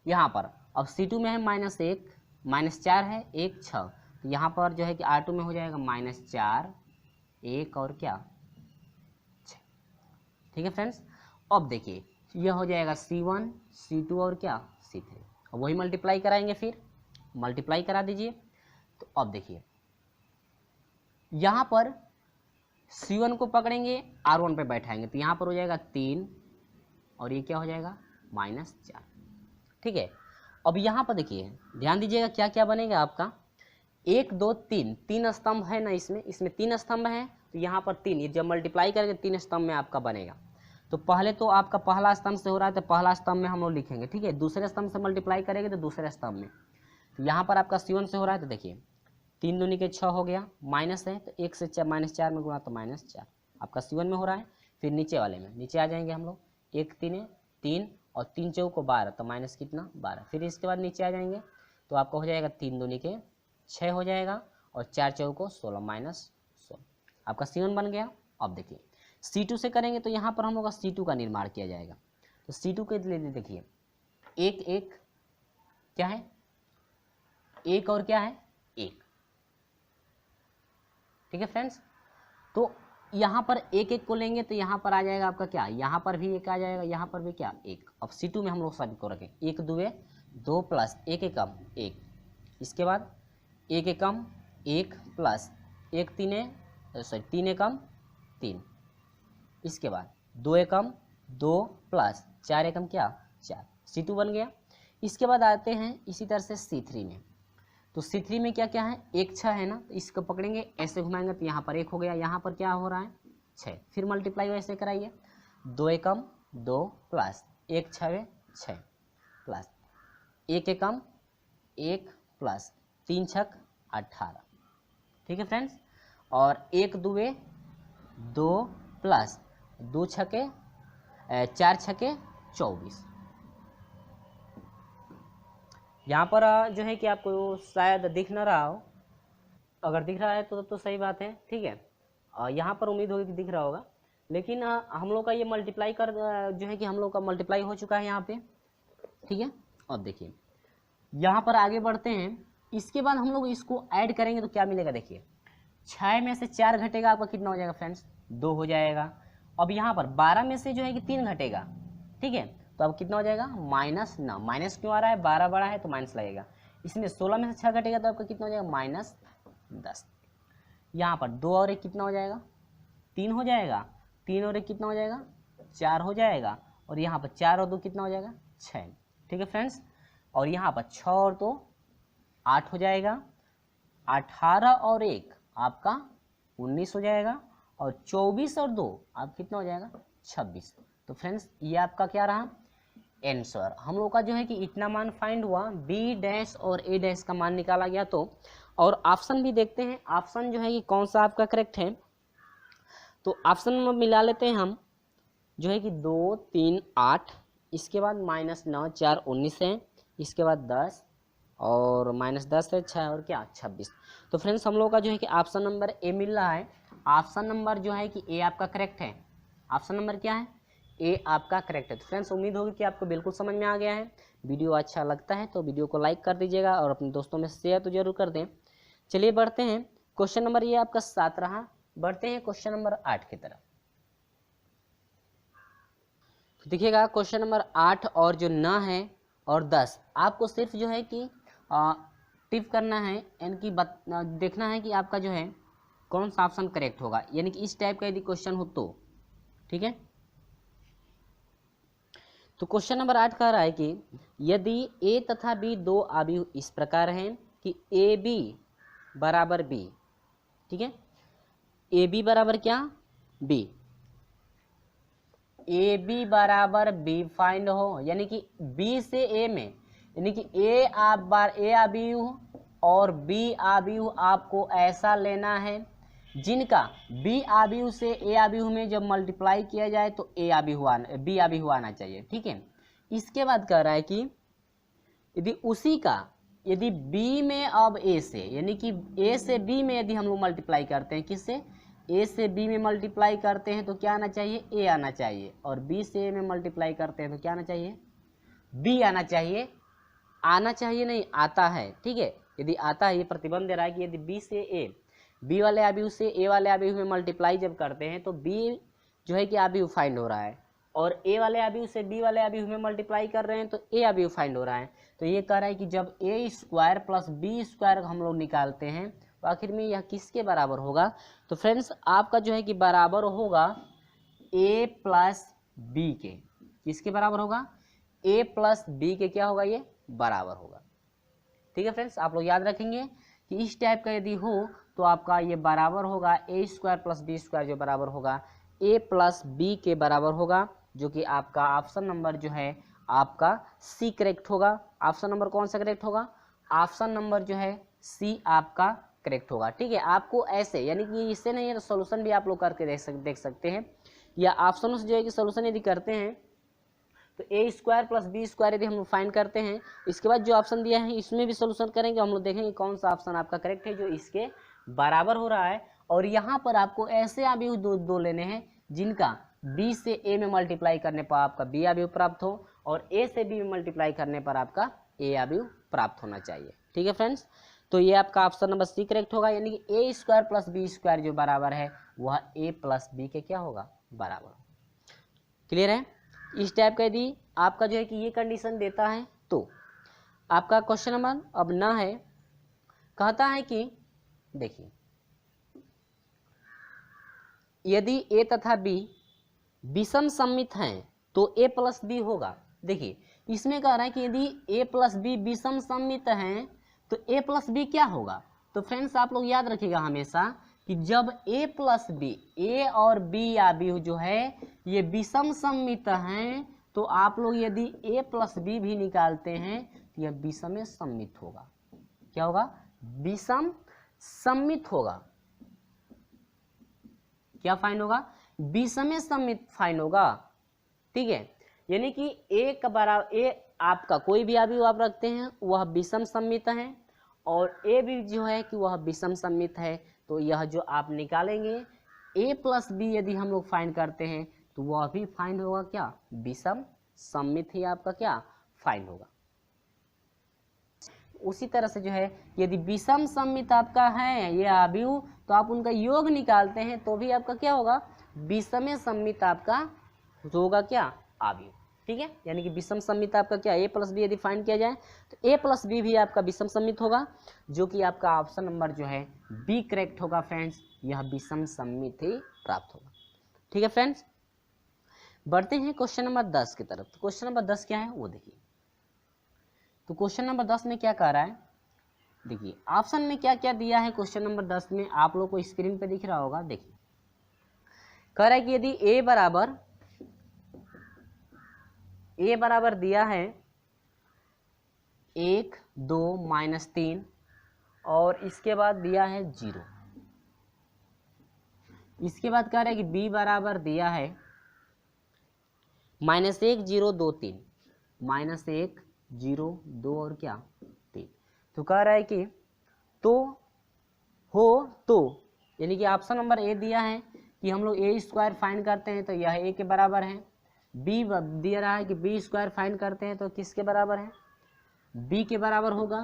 S1: यहाँ पर अब C2 में है -1 -4 है 1 6 तो यहाँ पर जो है कि R2 में हो जाएगा -4 1 और क्या 6। ठीक है फ्रेंड्स। अब देखिए यह हो जाएगा C1 C2 और क्या C3। अब वही मल्टीप्लाई कराएंगे, फिर मल्टीप्लाई करा दीजिए। तो अब देखिए यहाँ पर C1 को पकड़ेंगे R1 पे बैठाएंगे तो यहाँ पर हो जाएगा 3 और ये क्या हो जाएगा -4। ठीक है। अब यहाँ पर देखिए ध्यान दीजिएगा क्या क्या बनेगा आपका 1 2 3 3 स्तंभ है ना, इसमें 3 स्तंभ है तो यहाँ पर 3, ये जब मल्टीप्लाई करेंगे 3 स्तंभ में आपका बनेगा। तो पहले तो आपका पहला स्तंभ से हो रहा है तो पहला स्तंभ में हम लोग लिखेंगे। ठीक है। दूसरे स्तंभ से मल्टीप्लाई करेंगे तो दूसरे स्तंभ में। तो यहाँ पर आपका C1 से हो रहा है तो देखिए 3 दूनी के 6 हो गया, माइनस है तो 1 से -4 में गुणा तो -4 आपका C1 में हो रहा है। फिर नीचे वाले में नीचे आ जाएंगे हम लोग 1 3 3 और 3 चौको 12 तो माइनस कितना 12। फिर इसके बाद नीचे आ जाएंगे तो आपका हो जाएगा 3 दूनी के 6 हो जाएगा और 4 चौको 16 -16 आपका C1 बन गया। अब देखिए C2 से करेंगे तो यहाँ पर हम लोग का C2 का निर्माण किया जाएगा। तो C2 के लिए देखिए 1 1 क्या है 1 और क्या है 1। ठीक है फ्रेंड्स। तो यहाँ पर 1 1 को लेंगे तो यहाँ पर आ जाएगा आपका क्या, यहाँ पर भी 1 आ जाएगा, यहाँ पर भी क्या 1। अब C2 में हम लोग सभी को रखें 1 2 2 प्लस 1 एकम 1। इसके बाद 1 एकम 1 प्लस 1 3 एकम 3। इसके बाद 2 एकम 2 प्लस 4 एकम क्या 4। C2 बन गया। इसके बाद आते हैं इसी तरह से C3 में। तो C3 में क्या क्या है 1 6 है ना, तो इसको पकड़ेंगे ऐसे घुमाएंगे तो यहाँ पर 1 हो गया, यहाँ पर क्या हो रहा है 6। फिर मल्टीप्लाई वैसे कराइए 2 एकम 2 प्लस 1 6 6 प्लस 1 एकम 1 प्लस 3 6 18। ठीक है फ्रेंड्स। और 1 2 2 प्लस 2 6 4 6 24। यहाँ पर जो है कि आपको शायद दिख ना रहा हो, अगर दिख रहा है तो सही बात है। ठीक है। यहाँ पर उम्मीद होगी कि दिख रहा होगा, लेकिन हम लोग का ये मल्टीप्लाई कर जो है कि हम लोग का मल्टीप्लाई हो चुका है यहाँ पे। ठीक है। अब देखिए यहाँ पर आगे बढ़ते हैं। इसके बाद हम लोग इसको ऐड करेंगे तो क्या मिलेगा देखिए 6 में से 4 घटेगा आपका कितना हो जाएगा फ्रेंड्स 2 हो जाएगा। अब यहाँ पर 12 में से जो है कि 3 घटेगा। ठीक है। तो अब कितना हो जाएगा -9। माइनस क्यों आ रहा है 12 बड़ा है तो माइनस लगेगा। इसमें 16 में से 6 घटेगा तो आपका कितना हो जाएगा -10। यहाँ पर 2 और 1 कितना हो जाएगा 3 हो जाएगा, 3 और 1 कितना हो जाएगा 4 हो जाएगा, और यहाँ पर 4 और 2 कितना हो जाएगा 6। ठीक है फ्रेंड्स। और यहाँ पर 6 और 2 8 हो जाएगा, 18 और 1 आपका 19 हो जाएगा, और 24 और 2 आप कितना हो जाएगा 26। तो फ्रेंड्स ये आपका क्या रहा आंसर। हम लोग का जो है कि इतना मान फाइंड हुआ, बी डैश और ए डैश का मान निकाला गया। तो और ऑप्शन भी देखते हैं, ऑप्शन जो है कि कौन सा आपका करेक्ट है। तो ऑप्शन में मिला लेते हैं हम जो है कि 2 3 8, इसके बाद -9 4 19 है, इसके बाद 10 और -10 है 6 और क्या 26। तो फ्रेंड्स हम लोग का जो है कि ऑप्शन नंबर ए मिल रहा है। ऑप्शन नंबर जो है कि ए आपका करेक्ट है। ऑप्शन नंबर क्या है ए आपका करेक्ट है। तो फ्रेंड्स उम्मीद होगी कि आपको बिल्कुल समझ में आ गया है। वीडियो अच्छा लगता है तो वीडियो को लाइक कर दीजिएगा और अपने दोस्तों में शेयर तो जरूर कर दें। चलिए बढ़ते हैं, क्वेश्चन नंबर ये आपका 7 रहा। बढ़ते हैं क्वेश्चन नंबर 8 की तरफ। तो देखिएगा क्वेश्चन नंबर 8 और जो 9 है और 10 आपको सिर्फ जो है कि टिप करना है, यानी कि देखना है कि आपका जो है कौन सा ऑप्शन करेक्ट होगा, यानी कि इस टाइप का यदि क्वेश्चन हो तो। ठीक है। तो क्वेश्चन नंबर 8 कह रहा है कि यदि ए तथा बी दो अवयव इस प्रकार हैं कि ए बी बराबर बी। ठीक है। ए बी बराबर क्या बी, ए बी बराबर बी फाइंड हो, यानी कि बी से ए में यानी कि ए अवयव और बी अवयव आपको ऐसा लेना है जिनका बी अवयव से ए अवयव में जब मल्टीप्लाई किया जाए तो बी अवयव आना चाहिए। ठीक है, इसके बाद कह रहा है कि यदि बी में अब ए से, यानी कि ए से बी में यदि हम लोग मल्टीप्लाई करते हैं, किससे, ए से बी में मल्टीप्लाई करते हैं तो क्या आना चाहिए, ए आना चाहिए, और बी से ए में मल्टीप्लाई करते हैं तो क्या आना चाहिए, बी आना चाहिए। आना चाहिए नहीं, आता है। ठीक है, यदि आता है, ये प्रतिबंध दे रहा है कि यदि बी से ए, बी वाले अवयव से ए वाले अवयव में मल्टीप्लाई जब करते हैं तो बी जो है कि अवयव फाइंड हो रहा है, और ए वाले अवयव से बी वाले अवयव में मल्टीप्लाई कर रहे हैं तो ए अवयव फाइंड हो रहा है। तो ये कह रहा है कि जब ए स्क्वायर प्लस बी स्क्वायर हम लोग निकालते हैं तो आखिर में यह किसके बराबर होगा। तो फ्रेंड्स आपका जो है कि बराबर होगा ए प्लस बी के। किसके बराबर होगा, ए प्लस बी के क्या होगा, ये बराबर होगा। ठीक है फ्रेंड्स, आप लोग याद रखेंगे कि इस टाइप का यदि हो तो आपका ये बराबर होगा ए स्क्वायर प्लस बी स्क्वायर, जो बराबर होगा ए प्लस बी के बराबर होगा, जो कि आपका ऑप्शन नंबर जो है आपका सी करेक्ट होगा। ऑप्शन नंबर कौन सा करेक्ट होगा, ऑप्शन नंबर जो है सी आपका करेक्ट होगा। ठीक है, आपको ऐसे, यानी कि इससे नहीं है तो सोल्यूशन भी आप लोग करके देख सकते हैं, या ऑप्शन से जो है कि सोल्यूशन यदि करते हैं तो ए स्क्वायर प्लस बी स्क्वायर यदि हम लोग फाइंड करते हैं, इसके बाद जो ऑप्शन दिया है इसमें भी सोल्यूशन करेंगे, हम लोग देखेंगे कौन सा ऑप्शन आपका करेक्ट है जो इसके बराबर हो रहा है। और यहाँ पर आपको ऐसे अवयव दो लेने हैं जिनका बी से ए में मल्टीप्लाई करने पर आपका बी अवयव प्राप्त हो, और ए से बी में मल्टीप्लाई करने पर आपका ए अवयव प्राप्त होना चाहिए। ठीक है फ्रेंड्स, तो ये आपका ऑप्शन नंबर सी करेक्ट होगा, यानी कि a square plus b square जो बराबर है वह ए प्लस बी के क्या होगा, बराबर। क्लियर है। इस टाइप का यदि आपका जो है कि ये कंडीशन देता है तो आपका क्वेश्चन नंबर अब ना है, कहता है कि देखिए यदि ए तथा बी विषम सम्मित हैं तो ए प्लस बी होगा। देखिए इसमें कह रहा है कि यदि ए प्लस बी विषम सम्मित हैं तो ए प्लस बी क्या होगा। तो फ्रेंड्स आप लोग याद रखिएगा हमेशा कि जब ए प्लस बी, ए और बी अवयव जो है ये विषम सम्मित हैं तो आप लोग यदि ए प्लस बी भी निकालते हैं तो यह विषम सम्मित होगा। क्या होगा, विषम सम्मित होगा। क्या फाइन होगा, विषम सम्मित फाइन होगा। ठीक है, यानी कि ए का बराबर, ए आपका कोई भी अवयव आप रखते हैं वह विषम सम्मित है, और ए भी जो है कि वह विषम सम्मित है, तो यह जो आप निकालेंगे ए प्लस बी यदि हम लोग फाइंड करते हैं तो वह भी फाइंड होगा क्या, विषम सम्मित ही आपका क्या फाइंड होगा। उसी तरह से जो है यदि विषम सम्मित आपका है ये अवयव तो आप उनका योग निकालते हैं तो भी आपका क्या होगा, विषम सम्मित आपका होगा क्या, अवयव। ठीक है, यानी कि विषम सम्मित आपका क्या, ए प्लस बी यदि फाइंड किया जाए तो ए प्लस बी भी आपका विषम सम्मित होगा, जो कि आपका ऑप्शन नंबर जो है बी करेक्ट होगा फ्रेंड्स, यह विषम सम्मित ही प्राप्त होगा। ठीक है फ्रेंड्स, बढ़ते हैं क्वेश्चन नंबर 10 की तरफ। तो क्वेश्चन नंबर 10 क्या है वो देखिए। तो क्वेश्चन नंबर 10 में क्या कह रहा है, देखिए ऑप्शन में क्या क्या दिया है क्वेश्चन नंबर 10 में, आप लोग को स्क्रीन पे दिख रहा होगा। देखिए कह रहा है कि यदि ए बराबर दिया है 1 2 -3 और इसके बाद दिया है 0, इसके बाद कह रहा है कि बी बराबर दिया है -1 0 2 3, -1 0 2 और क्या 3। तो कह रहा है कि तो हो तो, यानी कि ऑप्शन नंबर ए दिया है कि हम लोग ए स्क्वायर फाइंड करते हैं तो यह ए के बराबर है, बी दिया रहा है कि बी स्क्वायर फाइंड करते हैं तो किसके बराबर है, बी के बराबर होगा।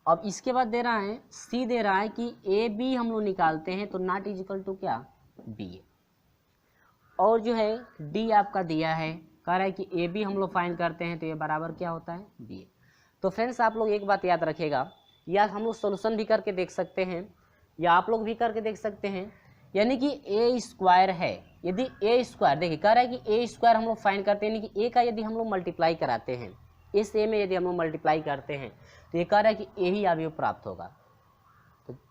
S1: अब इसके बाद दे रहा है सी दे रहा है कि ए बी हम लोग निकालते हैं तो नॉट इज इक्वल टू क्या, बी। और जो है डी आपका दिया है, कह रहा है कि ए बी हम लोग फाइंड करते हैं तो ये बराबर क्या होता है, बी। तो फ्रेंड्स आप लोग एक बात याद रखिएगा, या हम लोग सोल्यूशन भी करके देख सकते हैं या आप लोग भी करके देख सकते हैं, यानी कि ए स्क्वायर है, यदि ए स्क्वायर देखिए कह रहा है कि ए स्क्वायर हम लोग फाइंड करते हैं, यानी कि ए का यदि हम लोग मल्टीप्लाई कराते हैं, इस ए में यदि हम लोग मल्टीप्लाई करते हैं तो ये कह रहा है कि ए ही अवयव प्राप्त होगा।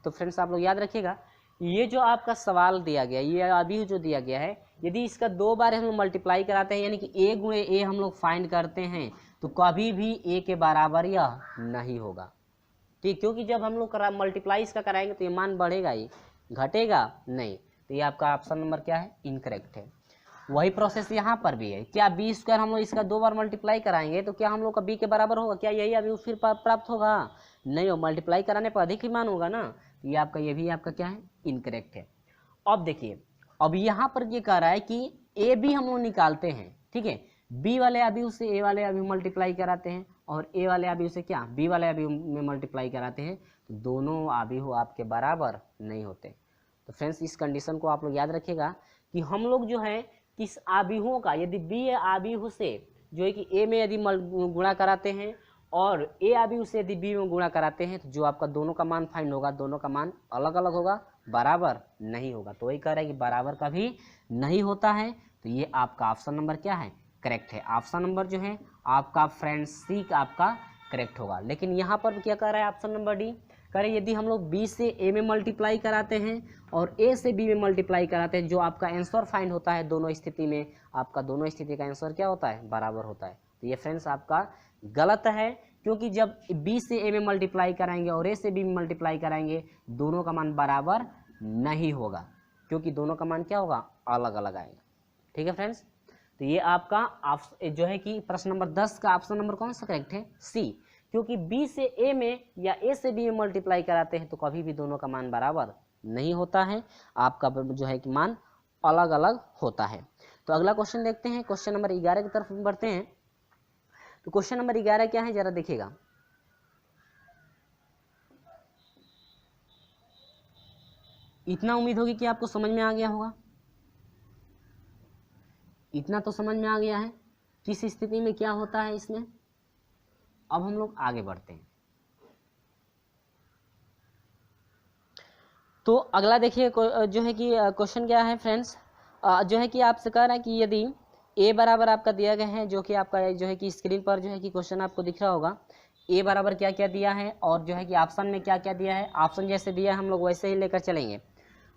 S1: तो फ्रेंड्स आप लोग याद रखिएगा, ये जो आपका सवाल दिया गया, ये अवयव जो दिया गया है, यदि इसका 2 बार हम लोग मल्टीप्लाई कराते हैं यानी कि ए गुणे ए हम लोग फाइंड करते हैं तो कभी भी ए के बराबर यह नहीं होगा, ठीक, क्योंकि जब हम लोग मल्टीप्लाई इसका कराएंगे तो ये मान बढ़ेगा ही, घटेगा नहीं। तो ये आपका ऑप्शन नंबर क्या है, इनकरेक्ट है। वही प्रोसेस यहाँ पर भी है। क्या बी स्क्वायर हम लोग इसका 2 बार मल्टीप्लाई कराएंगे तो क्या हम लोग का बी के बराबर होगा, क्या यही अभी फिर प्राप्त होगा, नहीं हो, मल्टीप्लाई कराने पर अधिक ही मान होगा ना। तो ये आपका, ये भी आपका क्या है, इनकरेक्ट है। अब देखिए, अब यहाँ पर ये कह रहा है कि ए बी हम लोग निकालते हैं, ठीक है, बी वाले अभी से ए वाले अभी मल्टीप्लाई कराते हैं और ए वाले अभी से क्या बी वाले अभी में मल्टीप्लाई कराते हैं, तो दोनों अभी आपके बराबर नहीं होते। तो फ्रेंड्स इस कंडीशन को आप लोग याद रखिएगा कि हम लोग जो है किस आबिहुओं का, यदि बी आबिहु से जो है कि ए में यदि गुणा कराते हैं और ए आबिहु से यदि बी में गुणा कराते हैं, तो जो आपका दोनों का मान फाइंड होगा, दोनों का मान अलग अलग होगा, बराबर नहीं होगा। तो वही कह रहा है कि बराबर कभी नहीं होता है। तो ये आपका ऑप्शन नंबर क्या है, करेक्ट है। ऑप्शन नंबर जो है आपका फ्रेंड्स सी का आपका करेक्ट होगा। लेकिन यहाँ पर क्या कह रहा है ऑप्शन नंबर डी, कह रहे यदि हम लोग बी से ए में मल्टीप्लाई कराते हैं और ए से बी में मल्टीप्लाई कराते हैं, जो आपका आंसर फाइंड होता है दोनों स्थिति में, आपका दोनों स्थिति का आंसर क्या होता है, बराबर होता है। तो ये फ्रेंड्स आपका गलत है, क्योंकि जब बी से ए में मल्टीप्लाई कराएंगे और ए से बी में मल्टीप्लाई कराएंगे, दोनों का मान बराबर नहीं होगा, क्योंकि दोनों का मान क्या होगा, अलग अलग आएगा। ठीक है फ्रेंड्स, तो ये आपका जो है कि प्रश्न नंबर 10 का ऑप्शन नंबर कौन सा करेक्ट है, सी, क्योंकि बी से ए में या ए से बी में मल्टीप्लाई कराते हैं तो कभी भी दोनों का मान बराबर नहीं होता है, आपका जो है कि मान अलग अलग होता है। तो अगला क्वेश्चन देखते हैं, क्वेश्चन नंबर 11 की तरफ बढ़ते हैं। तो क्वेश्चन नंबर 11 क्या है, जरा देखिएगा। इतना उम्मीद होगी कि आपको समझ में आ गया होगा, इतना तो समझ में आ गया है किस स्थिति में क्या होता है इसमें। अब हम लोग आगे बढ़ते हैं। तो अगला देखिए जो है कि क्वेश्चन क्या है फ्रेंड्स, जो है कि आपसे कह रहा है कि यदि a बराबर आपका दिया गया है, जो कि आपका जो है कि स्क्रीन पर जो है कि क्वेश्चन आपको दिख रहा होगा, a बराबर क्या क्या दिया है और जो है कि ऑप्शन में क्या क्या दिया है, ऑप्शन जैसे दिया है हम लोग वैसे ही लेकर चलेंगे।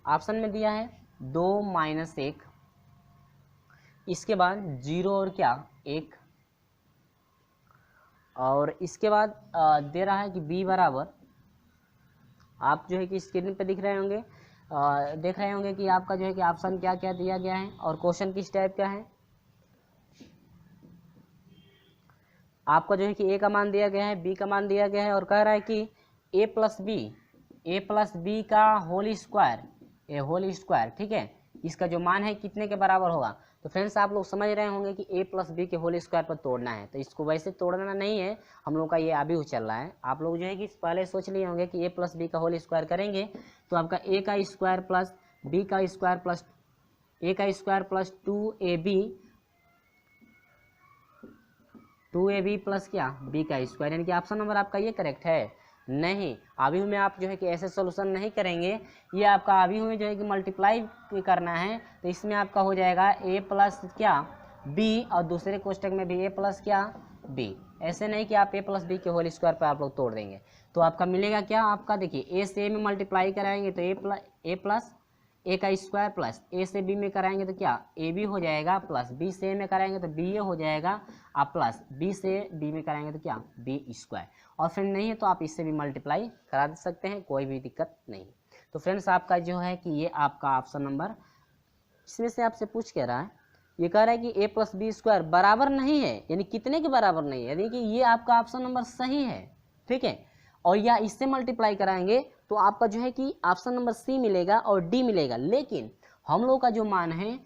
S1: ऑप्शन में दिया है 2 - 1, इसके बाद 0 और क्या 1, और इसके बाद दे रहा है कि b बराबर, आप जो है कि स्क्रीन पे दिख रहे होंगे, देख रहे होंगे कि आपका जो है कि ऑप्शन क्या क्या दिया गया है और क्वेश्चन किस टाइप का है। आपका जो है कि a का मान दिया गया है, b का मान दिया गया है और कह रहा है कि a प्लस बी का होल स्क्वायर, ठीक है, इसका जो मान है कितने के बराबर होगा। तो फ्रेंड्स आप लोग समझ रहे होंगे कि a प्लस बी के होल स्क्वायर पर तोड़ना है, तो इसको वैसे तोड़ना नहीं है, हम लोग का ये अभी चल रहा है। आप लोग जो है कि पहले सोच लिए होंगे कि a प्लस बी का होल स्क्वायर करेंगे तो आपका a का स्क्वायर प्लस b का स्क्वायर प्लस a का स्क्वायर प्लस 2ab प्लस क्या b का स्क्वायर, यानी कि ऑप्शन नंबर आपका ये करेक्ट है। नहीं, अभी में आप जो है कि ऐसे सोल्यूशन नहीं करेंगे, ये आपका अभी में जो है कि मल्टीप्लाई करना है, तो इसमें आपका हो जाएगा a प्लस क्या b और दूसरे कोष्टक में भी a प्लस क्या b। ऐसे नहीं कि आप a प्लस बी के होल स्क्वायर पर आप लोग तोड़ देंगे, तो आपका मिलेगा क्या, आपका देखिए a से a में मल्टीप्लाई कराएंगे तो a प्लस a का स्क्वायर प्लस a से b में कराएंगे तो क्या ab हो जाएगा, प्लस b से a में कराएंगे तो ba हो जाएगा, आप प्लस b से b में कराएंगे तो क्या b स्क्वायर। और फ्रेंड नहीं है तो आप इससे भी मल्टीप्लाई करा दे सकते हैं, कोई भी दिक्कत नहीं। तो फ्रेंड्स आपका जो है कि ये आपका ऑप्शन नंबर, इसमें से आपसे पूछ के रहा है, ये कह रहा है कि a प्लस बी स्क्वायर बराबर नहीं है, यानी कितने के बराबर नहीं है, यानी कि ये आपका ऑप्शन नंबर सही है, ठीक है। और या इससे मल्टीप्लाई कराएंगे तो आपका जो है कि ऑप्शन नंबर सी मिलेगा और डी मिलेगा, लेकिन हम लोग का जो मान है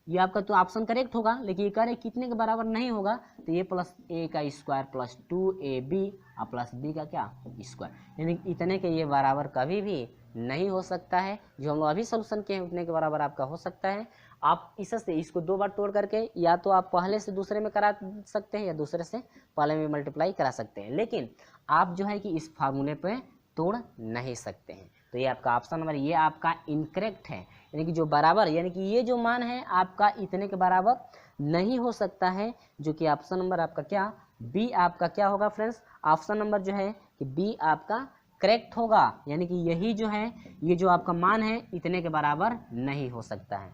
S1: ये आपका तो ऑप्शन करेक्ट होगा, लेकिन ये कह रहे कितने के बराबर नहीं होगा, तो ये प्लस a का स्क्वायर प्लस 2ab और प्लस b का क्या स्क्वायर, यानी इतने के ये बराबर कभी भी नहीं हो सकता है। जो हम लोग अभी सोल्यूशन किए हैं उतने के बराबर आपका हो सकता है। आप इससे इसको 2 बार तोड़ करके या तो आप पहले से दूसरे में करा सकते हैं या दूसरे से पहले में मल्टीप्लाई करा सकते हैं, लेकिन आप जो है कि इस फार्मूले पे तोड़ नहीं सकते हैं। तो ये आपका ऑप्शन नंबर ये आपका इनकरेक्ट है, यानी कि जो बराबर, यानी कि ये जो मान है आपका इतने के बराबर नहीं हो सकता है, जो कि ऑप्शन नंबर आपका क्या बी आपका क्या होगा फ्रेंड्स, ऑप्शन नंबर जो है कि बी आपका करेक्ट होगा, यानी कि यही जो है ये जो आपका मान है इतने के बराबर नहीं हो सकता है,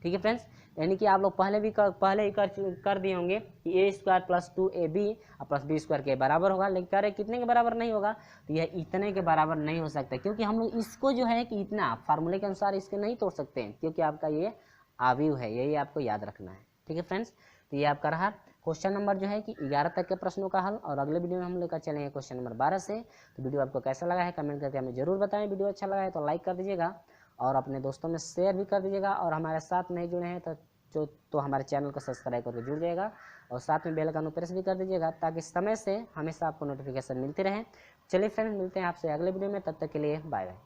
S1: ठीक है फ्रेंड्स, यानी कि आप लोग पहले ही कर दिए होंगे कि a square plus 2ab plus b square के बराबर होगा, लेकिन कह रहे कितने के बराबर नहीं होगा, तो यह इतने के बराबर नहीं हो सकता, क्योंकि हम लोग इसको जो है कि इतना फार्मूले के अनुसार इसके नहीं तोड़ सकते हैं, क्योंकि आपका ये अवयव है, यही आपको याद रखना है। ठीक है फ्रेंड्स, तो ये आपका रहा क्वेश्चन नंबर जो है कि 11 तक के प्रश्नों का हल, और अगले वीडियो में हम लेकर चलेंगे क्वेश्चन नंबर 12 से। तो वीडियो आपको कैसा लगा है कमेंट करके हमें जरूर बताएं। वीडियो अच्छा लगा है तो लाइक कर दीजिएगा और अपने दोस्तों में शेयर भी कर दीजिएगा, और हमारे साथ नहीं जुड़े हैं तो हमारे चैनल को सब्सक्राइब करके जुड़ जाएगा, और साथ में बेल आइकन प्रेस भी कर दीजिएगा, ताकि समय से हमेशा आपको नोटिफिकेशन मिलती रहे। चलिए फ्रेंड्स, मिलते हैं आपसे अगले वीडियो में, तब तक के लिए बाय बाय।